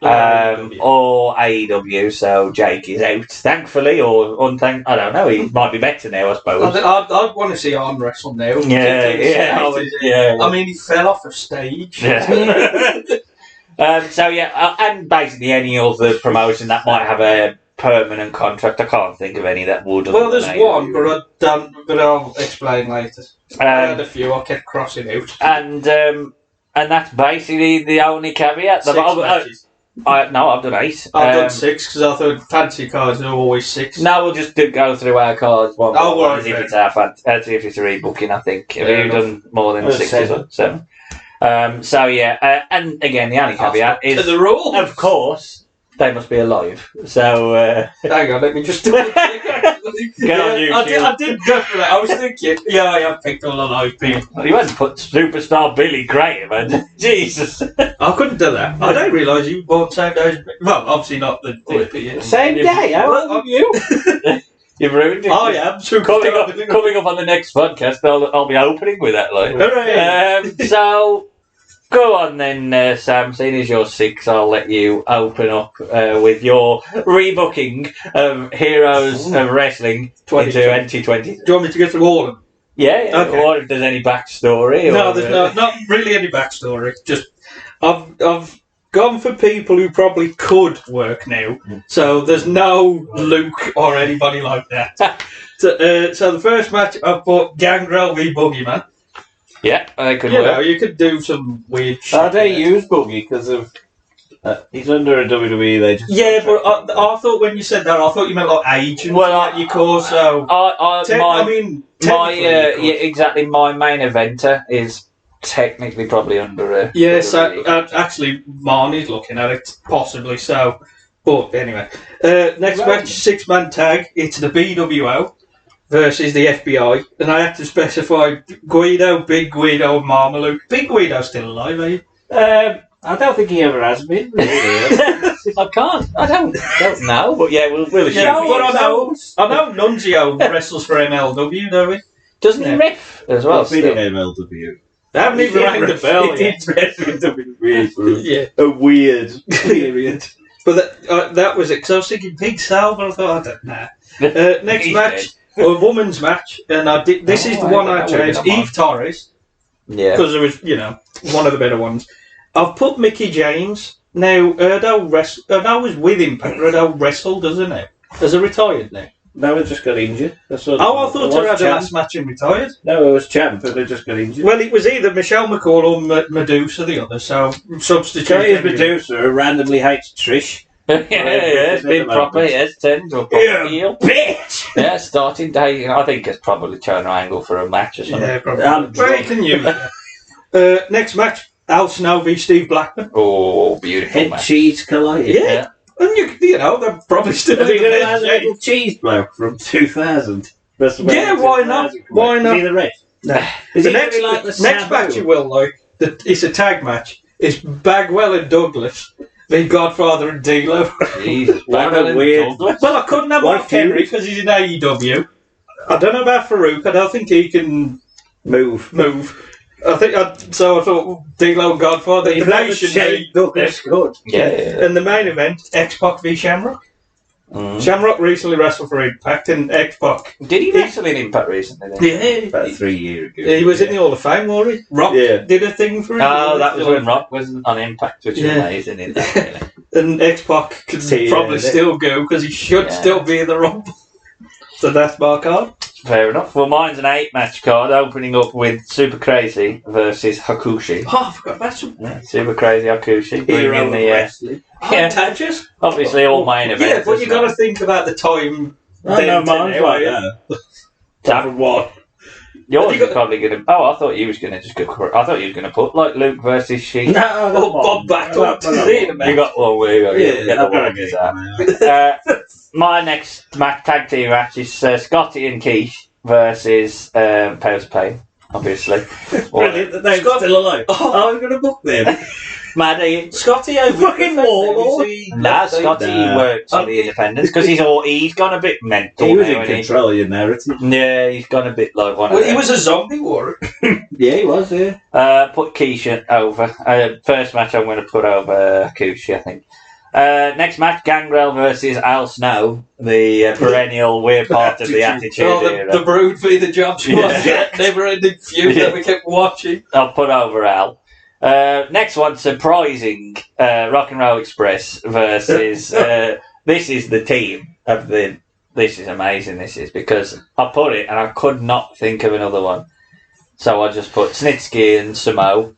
or AEW, so Jake is out, thankfully, or unthank. I don't know, he might be better now, I suppose. I'd want to see Arn wrestle now. Yeah. I mean, he fell off a stage. Yeah. And basically any other promotion that might have a permanent contract. I can't think of any that would. Well, there's one, but I'll explain later. I had a few I kept crossing out. And that's basically the only caveat. Six matches. I've done 8. I've done 6 because I thought fancy cards are always 6. No, we'll just go through our cards one by one. Right, If it's our if it's a rebooking, I think. Have you done more than 6 or 7? And again, the only caveat is, the rule. Of course, they must be alive. So, hang on, let me just do it. Get on YouTube. I did go for that. I was thinking, I have picked all alive people. You hadn't put Superstar Billy Graham, and Jesus. I couldn't do that. I don't realise you bought same day as me. Well, obviously not the DP. Same day? How old are you? You've ruined it. I am. Coming up on the next podcast, I'll be opening with that line. So, go on then, Sam. Seeing as you're 6, I'll let you open up with your rebooking of Heroes of Wrestling 2020. Do you want me to go through all of them? Yeah. Okay. Or if there's any backstory. No, there's not really any backstory. Just I've gone for people who probably could work now. So there's no Luke or anybody like that. So the first match I've put Gangrel v Boogeyman. Yeah, I could work. You could do some weird shit. I don't use Boogie because of he's under a WWE. They just but I thought when you said that, I thought you meant like agent. Well, you call so. Exactly. My main eventer is technically probably under a. Yeah, so actually, Marnie's looking at it possibly so. But anyway, next match, 6-man tag. It's the BWO versus the FBI, and I had to specify Guido, Big Guido, and Marmaluke. Big Guido's still alive, are you? I don't think he ever has been. Really. I don't know, but yeah, we'll assume. Yeah, but I know Nunzio wrestles for MLW, don't we? Doesn't he riff as well? I've been in MLW. I haven't even rang the bell yet. A weird period. But that was it, because I was thinking Big Sal, but I thought, I don't know. Next match, a woman's match, and this is the one I changed, Eve Torres. Yeah. Because there was, one of the better ones. I've put Mickey James. Now, Erdo was with Impact. Erdo wrestled, doesn't it? Has he retired now? No, he just got injured. I thought he had the last match and retired. No, it was champ, but they just got injured. Well, it was either Michelle McCall or Medusa, the other, so substitute. Medusa randomly hates Trish. It's been proper, turned into a proper heel. Bitch! Yeah, starting day. I think it's probably turned an angle for a match or something. Yeah, probably. Next match. Al Snow v Steve Blackman. Oh, beautiful Head cheese collide. Yeah. And they're probably still. Are you going to have a little cheese bloke from 2000? Yeah, why not? Why not? Is he the ref? No. The next match you will like. It's a tag match. It's Bagwell and Douglas The Godfather and D'Lo. Jesus, What a weird. Well, I couldn't have What Mark a feud. Henry because he's in AEW. I don't know about Farouk. I don't think he can Move. I thought D'Lo and Godfather. The nation Shane Douglas good. Yeah. and the main event, X-Pac v Shamrock. Shamrock recently wrestled for Impact, and X-Pac. Did he wrestle in Impact recently then? Yeah, About 3 years ago. he was in the Hall of Fame, wasn't he? Rock did a thing for him. Oh, that was when Rock was on Impact, which is Yeah. amazing, isn't it? Really? And X-Pac could probably still go because he should still be in the Rumble. So that's my card. Fair enough. Well, mine's an 8-match card, opening up with Super Crazy versus Hakushi. Oh, I forgot that's Yeah, Super Crazy Hakushi. Hero Bringing of the wrestling. Contagious. obviously all main events. Yeah, but you isn't got it? to think about the time. I know then mine's to like now. that. That What? Yours you is probably going to. Oh, I thought you was going to just go. I thought you was going to put like Luke versus Sheik. No, Oh, Bob Backlund. You got one. We got. Yeah, I've got to get that. My next tag team match is Scotty and Keish versus Powers Payne, obviously. Brilliant that they're still alive. I was going to book them. Maddie. Scotty over Fucking Warlord. Nah, Scotty works for the Independents because he's gone a bit mental. He was now, in hasn't control of your narrative. Yeah, he's gone a bit like one of Well, he them. was a zombie warrior. Yeah, he was, yeah. Put Keisha over. First match I'm going to put over Hakushi, I think. Next match, Gangrel versus Al Snow, the perennial weird part of the Attitude Era. The Brood v. the Job Squad. Yeah. Never-ending feud that we kept watching. I'll put over Al. Next one, surprising Rock and Roll Express versus. This is the team of the. This is amazing. This is because I put it and I could not think of another one, so I just put Snitsky and Samo.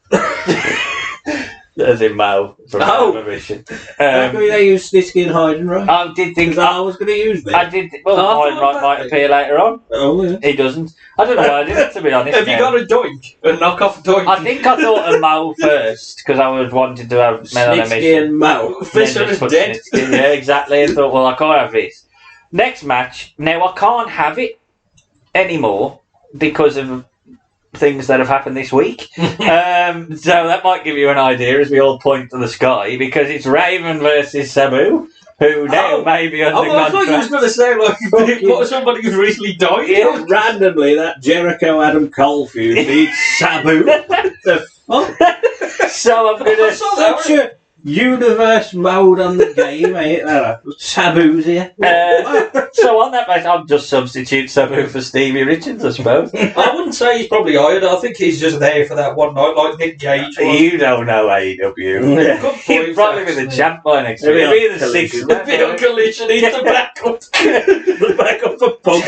As in Mo from Mission. How come they use Snitsky and Hyde, right? I did think I was going to use them. I did. Well, mine might appear later on. Oh, yeah. He doesn't. I don't know why I did it, to be honest. Have you got a doink? A knock-off doink? I think I thought of Mo first because I was wanting to have Men on a Snitsky Mission. and Mo. Fisher is dead. Snitsky. Yeah, exactly. I thought, well, I can't have this. Next match. Now I can't have it anymore because of things that have happened this week. So that might give you an idea as we all point to the sky because it's Raven versus Sabu, who now may be under I thought you was contract. going to say like what somebody who's recently died. Yeah, randomly, that Jericho Adam Cole feud beats Sabu. The fuck? So I'm going Such a universe mode on the game, ain't there? Sabu's here. So on that basis, I'll just substitute Sabu for Stevie Richards, I suppose. I wouldn't say he's probably hired. I think he's just there for that one night, like Nick Gage was. You don't know AEW. Good point, He'd probably be the actually. champ by next week. He'll He'll be be the on sixth. The Bill Collision, he's the backup. The backup for Punk.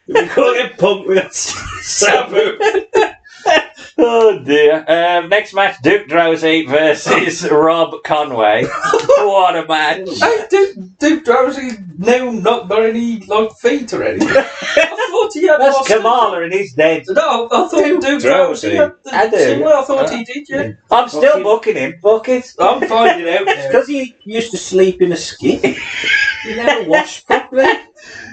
We can't get Punk with Sabu. Oh dear. Next match, Duke Drowsy versus Rob Conway. What a match. Hey, Duke Drowsy now not got any like feet or anything. I thought he had That's lost Kamala and he's dead. No, I thought Duke Drowsy had the I do. similar. I thought he did, yeah. I'm still booking him. Book it. I'm finding out now. Because he used to sleep in a skip. He never washed properly.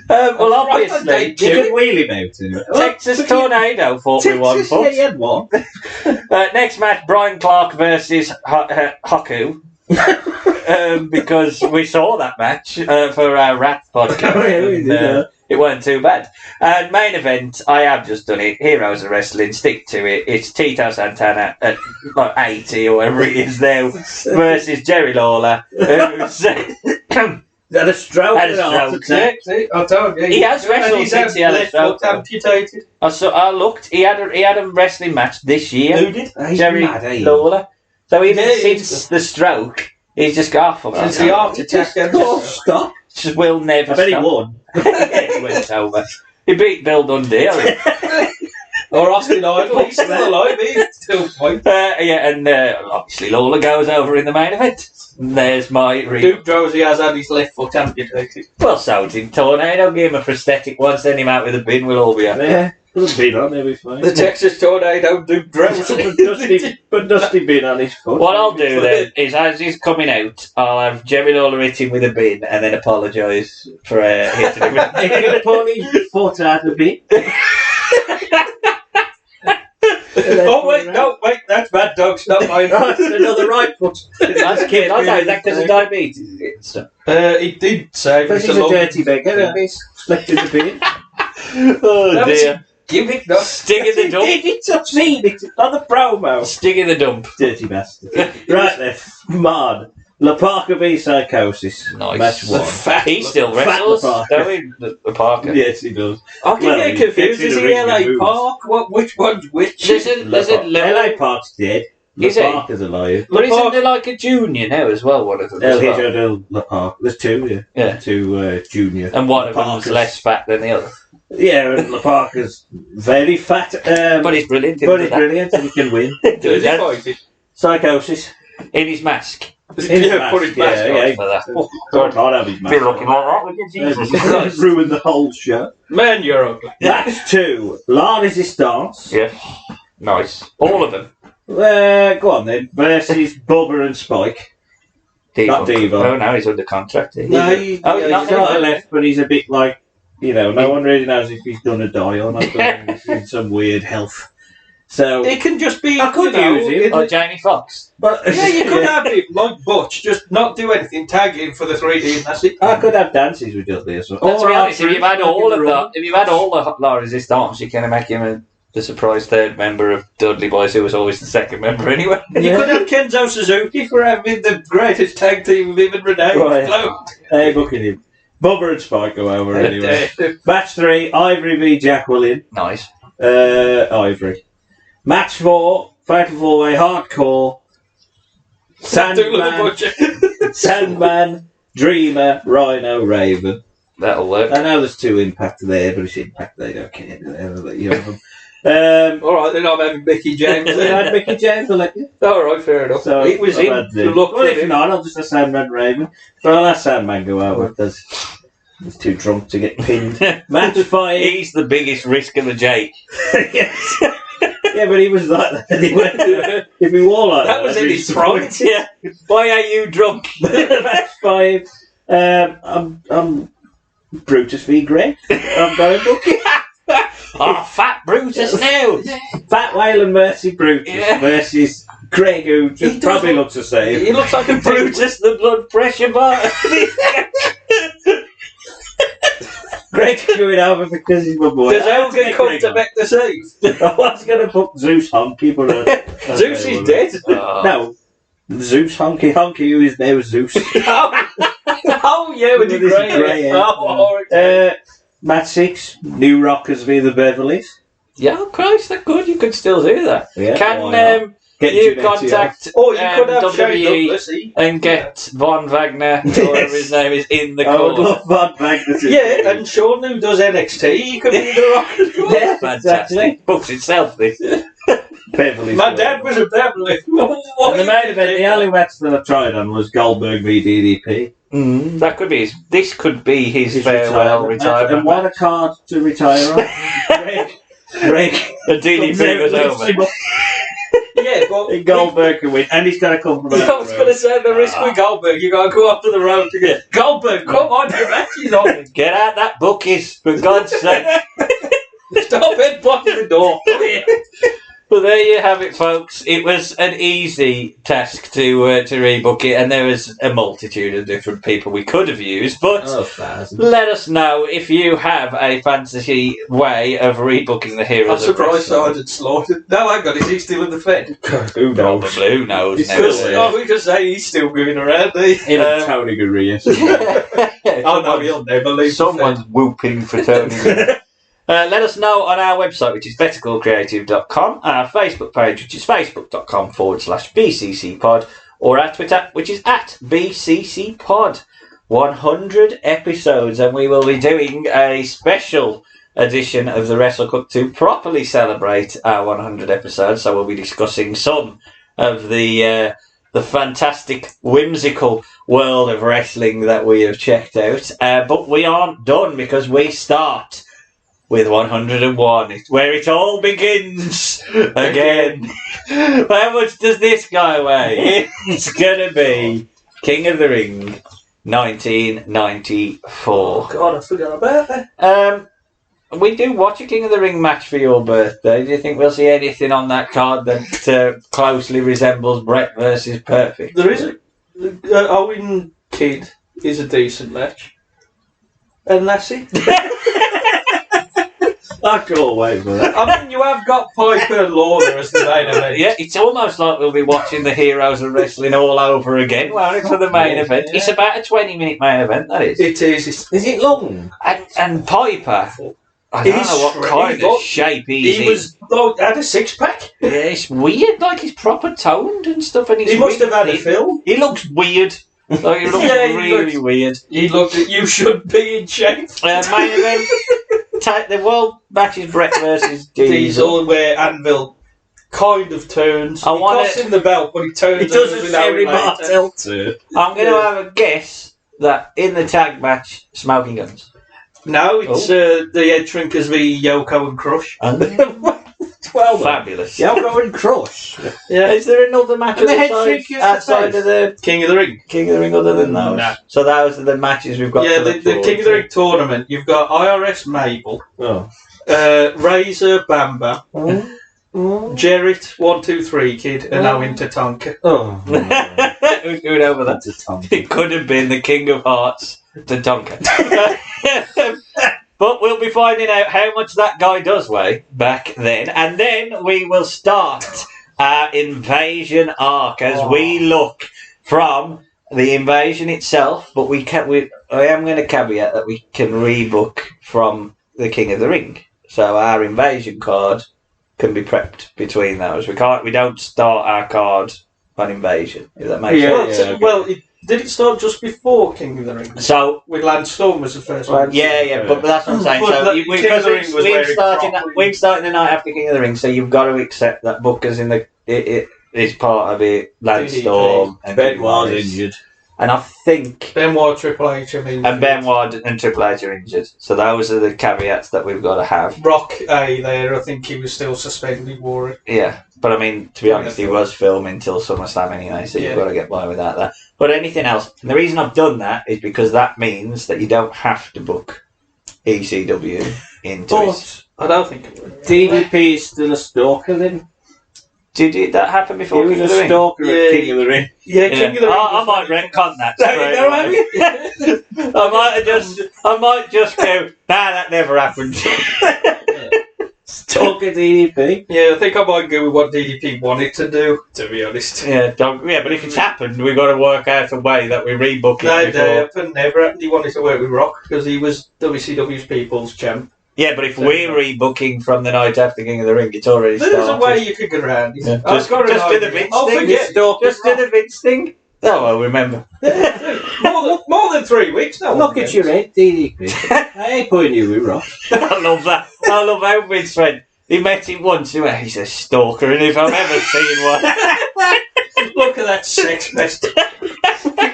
Well, obviously, You could wheel him out. In it. Texas Tornado thought we won. Texas, yeah, he had one. Next match, Brian Clark versus Haku. Because we saw that match for our Rat podcast. Oh, yeah, we and, did, it wasn't too bad. And main event, I have just done it. Heroes of Wrestling, stick to it. It's Tito Santana at like 80 or whatever it is now versus Jerry Lawler. Who's Had a stroke. Had a stroke. See, I told you. He has wrestled since he had a left stroke. foot amputated. I looked. He had a wrestling match this year. Who did? Jerry mad, eh? Lawler. So even Yeah, since the stroke, he's just got off. Since the heart attack, Stop. Just will never I bet he stop. won. He went over. He beat Bill Dundee. Or Austin Idol. He's still alive. He's still fine. Yeah, and obviously Lawler goes over in the main event. There's my Duke Drowsy has had his left foot amputated. Well, so did Tornado. Give him a prosthetic one, send him out with a bin. We'll all be happy. Yeah. Put a bin on, he'll be fine. The Texas Tornado, Duke Drowsy. But Dusty bin on his foot. What I'll do then is, as he's coming out, I'll have Jerry Lawler hit him with a bin and then apologise for hitting him with He's going to pull his foot out a bit. Oh, wait, that's Mad Dog's, not mine. That's another right foot. That's kid. I know that because of diabetes. He did say Because he's a dirty beggar, and he's slept in the bin. Oh That was dear. a gimmick, no? Stick in the dump. It's obscene. It's on the promo. Stick in the dump. Dirty bastard. Right then, man. La Parker v Psychosis. Nice. Match one. He still Fat wrestles, Parker. don't he? The Parker. Yes, he does. I can Well, get he confused. gets Is in the he ring LA and moves. Park? Which one's which? There's a LA Park's dead. La Is he? Parker's alive. But isn't there like a junior now as well? One of them. As well? LHO La Park. There's two, yeah. Yeah. Two junior. And one of them's Parkers. less fat than the other. Yeah, and La Parker's very fat. But he's brilliant. But he's brilliant and he can win. Does he fight it? Psychosis. In his mask. Yeah, put his mask on. Yeah, For that. God, I'd have his mask. Be looking like that, would you? Jesus Christ. Ruined the whole show. Man, you're ugly. Match 2. La Resistance. Yeah. Nice. All of them. Go on then. Versus Bubba and Spike. Not Devon. Oh, now he's under contract. No, not he's not anymore. left, but he's a bit like, no one really knows if he's going to die or not. He's in some weird health. So It can just be. I could use him. Like Jamie Foxx. But Yeah, you could have him like Butch, just not do anything, tag him for the 3D, and that's it. I could have dances with Dudley as well. Let's be honest, if you've had all of that. the, if you've had all the La Resistance, you can make him the surprise third member of Dudley Boys, who was always the second member anyway. And you could have Kenzo Suzuki for having the greatest tag team living Renee. Right. Hey, booking him. Bubba and Spike go over anyway. Match 3, Ivory v Jacqueline. Nice. Ivory. Match 4, Fatal 4-Way Hardcore. Sandman, Dreamer, Rhino, Raven. That'll work. I know there's 2 Impact there, but it's Impact, they don't care. They'll let you have them. Alright, then I'm having Mickey James. I had Mickey James, I'll let you. Alright, fair enough. So it was him. Look well, at if him. not, I'll just have Sandman, Raven. But I'll let Sandman go over because he's too drunk to get pinned. Match 5. He's the biggest risk of the Jake. Yes. Yeah, but he was like that anyway. If he wore like That was in his throat. Yeah. Why are you drunk? Match 5. I'm Brutus v Greg. I'm going booking. Oh, fat Brutus now. Fat Whalen versus Brutus versus Greg, who just probably looks the same. He looks like a Brutus, the blood pressure bar. Greg's going over because he's my boy. Does Hogan come to back the save? I was going to book Zeus Honky, but Zeus is dead. No, Zeus Honky, who is now Zeus. Oh yeah, with the With his grey grey hair. hair. Oh, Match 6, New Rockers v the Beverleys. Yeah, oh Christ, that's good. You could still do that. Yeah, why Can not? Get you Giuliani contact Oh, you could have Shane WWE Douglas. and get Von Wagner, or whatever his name is, in the I would corner? love Von Wagner to Yeah, and Sean who does NXT, he could be the Rockers. Yeah, Fantastic. exactly. Books itself, this. Beverly's My dad was a Beverly. And the main event, the only match that I tried on was Goldberg v DDP. That could be this could be his farewell retirement. And what a card to retire on. Greg. The DDP was over. Yeah, but Goldberg can win, and he's going to come from I was going to say the risk with Goldberg. You got to go up to the road to get Goldberg. Come on, your match is on. Get out that bookies, for God's sake. Stop headbutting the door. Come here. Well, there you have it, folks. It was an easy task to rebook it, and there was a multitude of different people we could have used. But let us know if you have a fantasy way of rebooking the I'm Heroes of surprised Wrestling. Sergeant slaughtered. No, hang on, is he still in the Fed? Who knows? Probably, who knows? He's Never still say. there. Oh, we just say he's still moving around. Him and Tony Gurria. Oh no, he'll never leave. Someone's whooping for Tony. Let us know on our website, which is bettercallcreative.com, our Facebook page, which is facebook.com/BCCpod, or our Twitter, which is @BCCpod. 100 episodes, and we will be doing a special edition of the Wrestle Cook to properly celebrate our 100 episodes. So we'll be discussing some of the fantastic, whimsical world of wrestling that we have checked out. But we aren't done, because we start with 101, where it all begins again. How much does this guy weigh? It's gonna be King of the Ring 1994. God, I forgot about that. we do watch a King of the Ring match for your birthday. Do you think we'll see anything on that card that closely resembles Brett versus Perfect? There is Owen Kidd is a decent match. And Lassie. I can't wait for that. I mean, you have got Piper and Lorna as the main event. Yeah, it's almost like we'll be watching the Heroes of Wrestling all over again, won't it, for the main event? Yeah. It's about a 20-minute main event, that is. It is. Is it long? And Piper, I don't know what kind of shape he's in. He was had a six-pack. Yeah, it's weird, like he's proper toned and stuff. And He must have had a film. He looks weird. Like, he looks really weird. He looked at you should be in shape. Main event. The world match is Brett versus Diesel, where Anvil kind of turns. He costs him the belt, but he turns. He does a Sherry Martel too. I'm going to have a guess that in the tag match, Smoking Guns. No, it's the Head Shrinkers v Yoko and Crush. Well, fabulous. Yoko and Crush. Yeah. Is there another match And the Head Shrinkers outside of the King of the Ring? King of the Ring other than those? No. So those are the matches we've got. Yeah, the King of the Ring tournament. You've got IRS Mabel, Razor Bamba, Jarrett 123 Kid, and Owen Tatanka. Oh, who's going over that? It could have been the King of Hearts, Tatanka. But we'll be finding out how much that guy does weigh back then. And then we will start our invasion arc as we look from the invasion itself. But I am going to caveat that we can rebook from the King of the Ring. So our invasion card can be prepped between those. We don't start our card on invasion, if that makes sense. Well, did it start just before King of the Ring? So with Lance Storm was the first one. Yeah, but that's what I'm saying. But So King of the Ring was we've started the night after King of the Ring, so you've got to accept that Booker's in the it is part of it. Lance Storm and Benoit's injured, and I think Benoit, Triple H, and Benoit and Triple H are injured. So those are the caveats that we've got to have. Rock there, I think he was still suspended. Wore it. Yeah, but I mean, to be honest, he was filming till SummerSlam anyway, so you've got to get by without that. But anything else, and the reason I've done that is because that means that you don't have to book ECW into it. I don't think it would. DDP is still a stalker then? Did that happen before He King was of the a Ring? stalker at King of the Ring. Yeah, King of the Ring. I might retcon that. No, have you? I might just go, nah, that never happened. Stalker DDP. Yeah, I think I might go with what DDP wanted to do, to be honest. Yeah, but if it's happened, we've got to work out a way that we rebook it before. Never happened. He wanted to work with Rock because he was WCW's People's Champ. Yeah, but if we're rebooking from the night after King of the Ring, it's already started. There's a way you could get around it. Yeah. Just do the Vince thing. Just do the Vince thing. Oh, well, remember. more than 3 weeks now. Look at your head, DDP. I ain't putting you with Rock. I love that. I love how Vince went. He met him once. He went, he's a stalker, and if I've ever seen one. Look at that sex pest.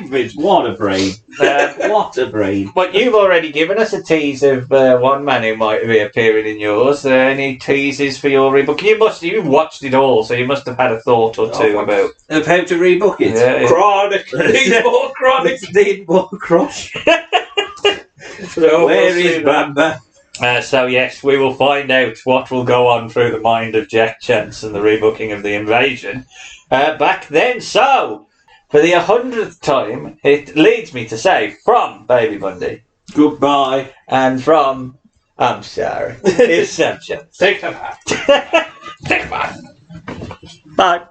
Vince, what a brain. What a brain. But you've already given us a tease of one man who might be appearing in yours. Any teases for your rebook? You've watched it all, so you must have had a thought or two about how to rebook it. Yeah. Chronic. Need more chronic. Need more crush. Where is Bamba? So yes, we will find out what will go on through the mind of Jack Chance and the rebooking of the invasion back then. So, for the 100th time, it leads me to say, from Baby Bundy, goodbye, and from, I'm sorry, it's Sam Chance. Take them out. Take them out. Bye.